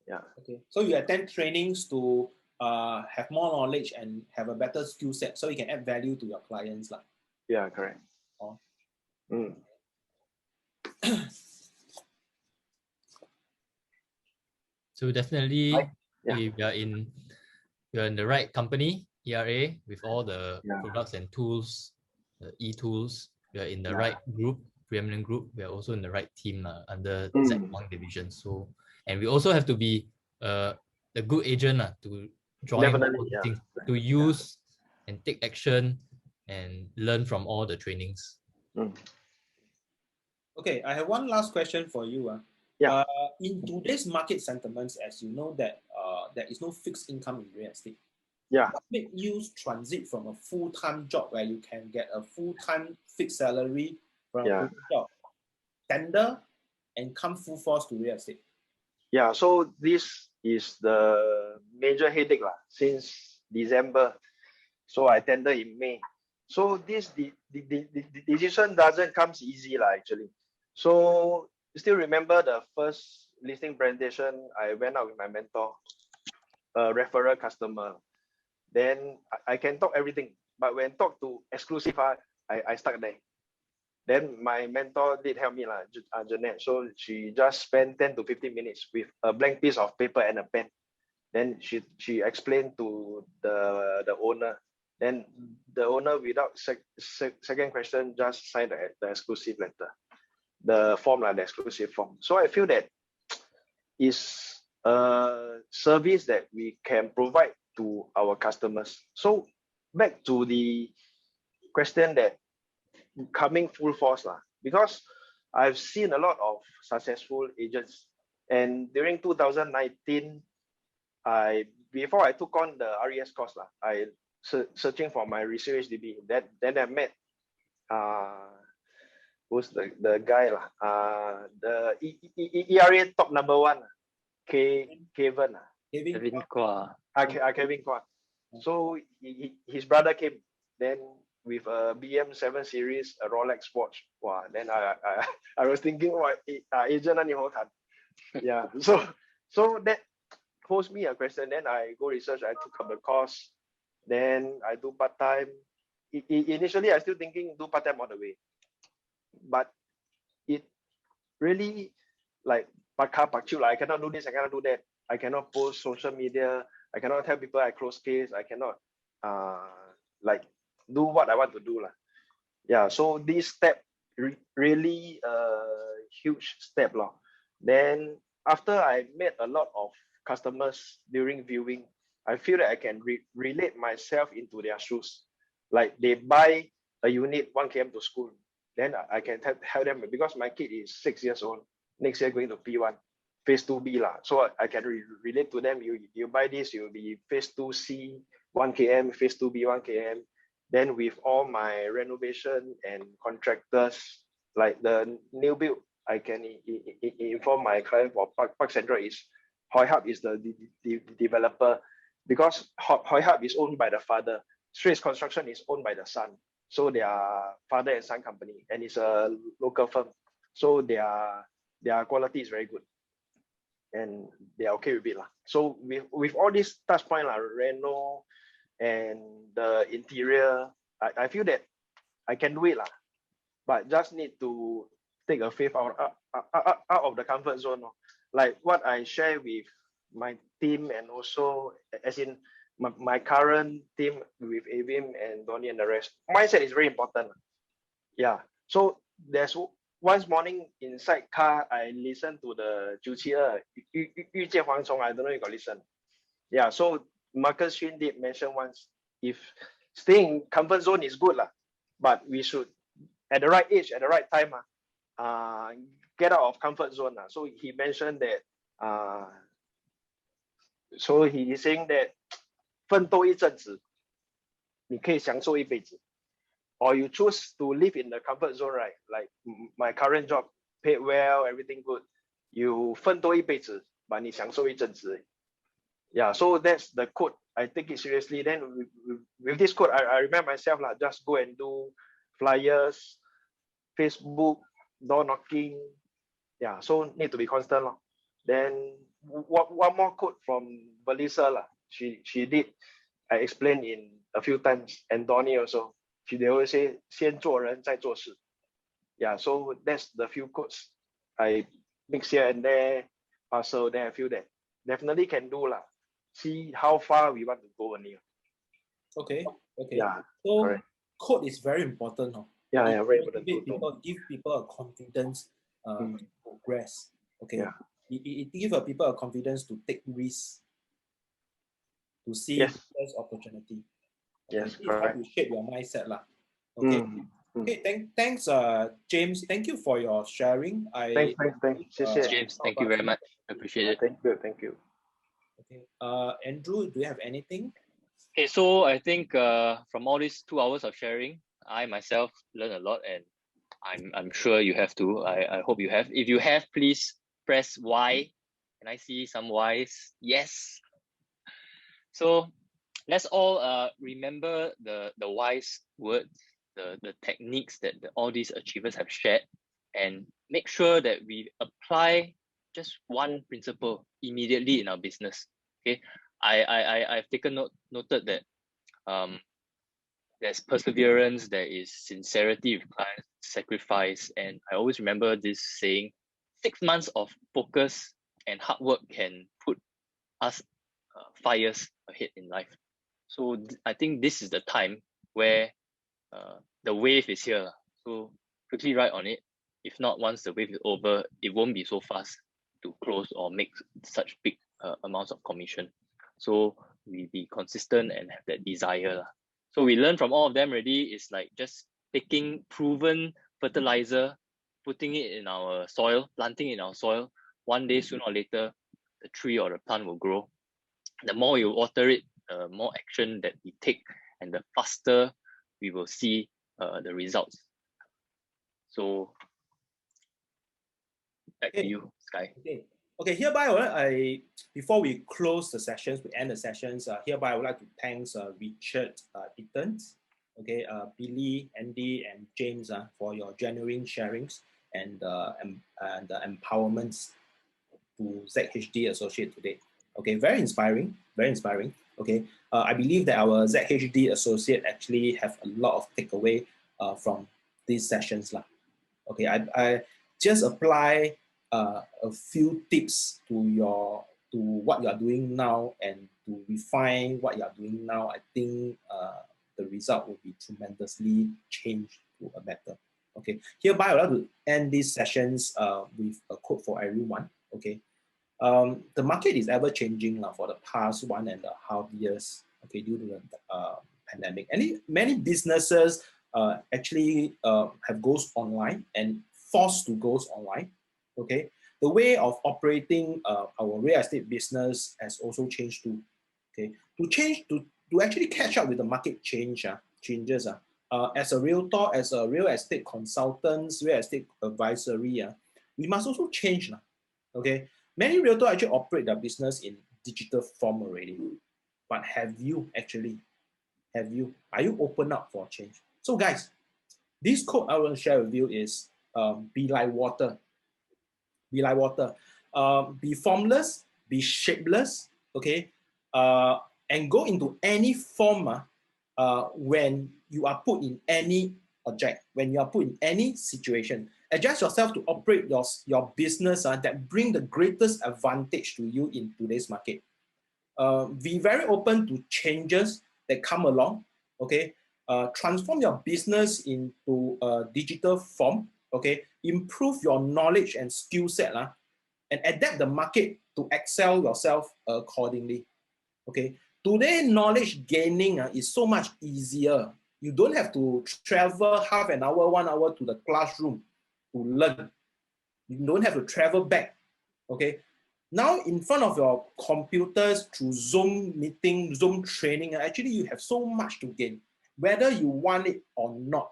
Yeah. Okay. So you attend trainings to have more knowledge and have a better skill set, so you can add value to your clients lah. Yeah, correct. Oh. Mm. So definitely, yeah. we are in the right company, ERA, with all the Yeah. products and tools, the e-tools. We are in the Yeah. right group, preeminent group. We are also in the right team under Z1 division. So, and we also have to be a good agent to join all Definitely, these yeah. things, to use and take action and learn from all the trainings. Mm. Okay, I have one last question for you. Yeah. In today's market sentiments, as you know that there is no fixed income in real estate. Yeah. What made you transit from a full-time job where you can get a full-time fixed salary from a full-time job, tender, and come full force to real estate? Yeah, so this is the major headache since December. So I tender in May. So this the decision doesn't come easy actually. So still remember the first listing presentation, I went out with my mentor, a referral customer. Then I can talk everything, but when talk to exclusive, I stuck there. Then my mentor did help me, Jeanette. So she just spent 10 to 15 minutes with a blank piece of paper and a pen. Then she explained to the owner. Then the owner, without second question, just signed the exclusive letter, the form, the exclusive form. So I feel that is a service that we can provide to our customers. So back to the question that coming full force because I've seen a lot of successful agents, and during 2019, before I took on the RES course I searching for my resale HDB. Then I met who's the guy the ERA top number one, Kevin Kwa. Kevin Kwa. So his brother came then with a BM 7 Series, a Rolex watch. Wow, then I was thinking, what agent yeah. So that posed me a question. Then I go research. I took up the course. Then I do part time. Initially, I still thinking do part time all the way, but it really like I cannot do this. I cannot do that. I cannot post social media. I cannot tell people I close case. I cannot like do what I want to do Yeah. So this step really a huge step Then after I met a lot of customers during viewing, I feel that I can relate myself into their shoes. Like they buy a unit 1 km to school, then I can tell them, because my kid is 6 years old, next year going to P1, phase 2B So I can relate to them. You buy this, you'll be phase 2C 1 km, phase 2B 1 km. Then with all my renovation and contractors, like the new build, I can inform my client for Park Central is Hoi Hub is the developer, because Hoi Hub is owned by the father. Straits Construction is owned by the son. So they are father and son company, and it's a local firm. So their quality is very good, and they are okay with it So with all these touch point reno and the interior, I feel that I can do it but just need to take a faith out of the comfort zone. Like what I share with my team, and also as in my current team with Avim and Donnie and the rest. Mindset is very important. Yeah. So there's once morning inside car, I listen to the 972遇见蝗虫. I don't know if you got listen. Yeah. So Marcus Xun did mention once, if staying in comfort zone is good but we should at the right age, at the right time, get out of comfort zone. So he mentioned that so he is saying that 奋斗一阵子，你可以享受一辈子。Or you choose to live in the comfort zone, right? Like my current job, paid well, everything good. You 奋斗一辈子， but 你享受一阵子。Yeah, so that's the quote. I take it seriously. Then with this quote, I remind myself just go and do flyers, Facebook, door knocking. Yeah, so need to be constant. Lor. Then one more quote from Melissa. Lah. She did, I explained in a few times, and Donnie also. They always say, 先做人再做事. Yeah, so that's the few quotes I mix here and there, so then I feel that definitely can do lah. See how far we want to go only. Okay. Yeah, So correct. code is very important. Huh? Yeah, It yeah, very important. give people a confidence to progress. Okay. Yeah. It give people a confidence to take risks, to see Yes. business opportunity. Okay. Yes, This is how correct. to shape your mindset lah. Okay. Okay. Thanks, James. Thank you for your sharing. Thanks. 谢谢. James, thank you very much. Appreciate it. Thank you. Okay. Andrew, do you have anything? Okay, so I think from all these 2 hours of sharing, I myself learned a lot, and I'm sure you have too. I hope you have. If you have, please press Y. Can I see some Ys? Yes. So let's all remember the wise words, the techniques that all these achievers have shared, and make sure that we apply just one principle immediately in our business. Okay, I've noted that there's perseverance, there is sincerity with clients, sacrifice, and I always remember this saying: 6 months of focus and hard work can put us 5 years ahead in life. So I think this is the time where the wave is here. So quickly ride on it. If not, once the wave is over, it won't be so fast to close or make such big amounts of commission. So we be consistent and have that desire. So we learn from all of them already. It's like just taking proven fertilizer, putting it in our soil, planting it in our soil. One day, sooner or later, the tree or the plant will grow. The more you water it, the more action that we take, and the faster we will see the results. So back to you, Sky. Okay. Hereby, before we close the sessions, we end the sessions. Hereby, I would like to thank Richard, Ethan, okay, Billy, Andy, and James for your genuine sharings and empowerments to ZHD Associate today. Okay, very inspiring. Okay, I believe that our ZHD Associate actually have a lot of takeaway from these sessions lah. Okay, I just apply a few tips to what you are doing now and to refine what you are doing now. I think the result will be tremendously changed to a better. Okay, hereby I would like to end these sessions with a quote for everyone. Okay. The market is ever changing for the past 1.5 years, okay, due to the pandemic. Many businesses actually have goes online and forced to goes online. Okay, the way of operating our real estate business has also changed too. Okay, to actually catch up with the market changes. As a realtor, as a real estate consultant, real estate advisory, we must also change. Okay. Many realtors actually operate their business in digital form already. But are you open up for change? So guys, this quote I want to share with you is be like water. Be like water. Be formless, be shapeless, okay? And go into any form when you are put in any object, when you are put in any situation. Adjust yourself to operate your business that bring the greatest advantage to you in today's market. Be very open to changes that come along, okay? Transform your business into a digital form, okay? Improve your knowledge and skill set, and adapt the market to excel yourself accordingly, okay? Today, knowledge gaining is so much easier. You don't have to travel half an hour, 1 hour to the classroom to learn. You don't have to travel back, okay? Now, in front of your computers through Zoom meeting, Zoom training, actually you have so much to gain, whether you want it or not.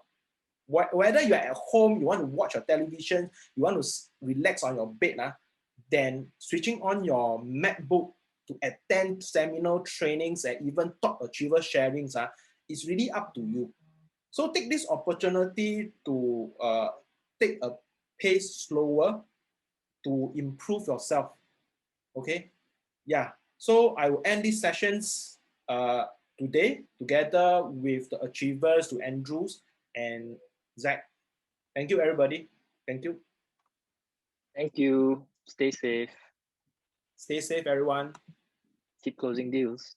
Whether you're at home, you want to watch your television, you want to relax on your bed, then switching on your MacBook to attend seminar trainings and even top achiever sharings, is really up to you. So take this opportunity to take a pace slower to improve yourself. Okay, yeah. So I will end these sessions today together with the achievers, to Andrews and Zach. Thank you, everybody. Thank you. Thank you. Stay safe. Stay safe, everyone. Keep closing deals.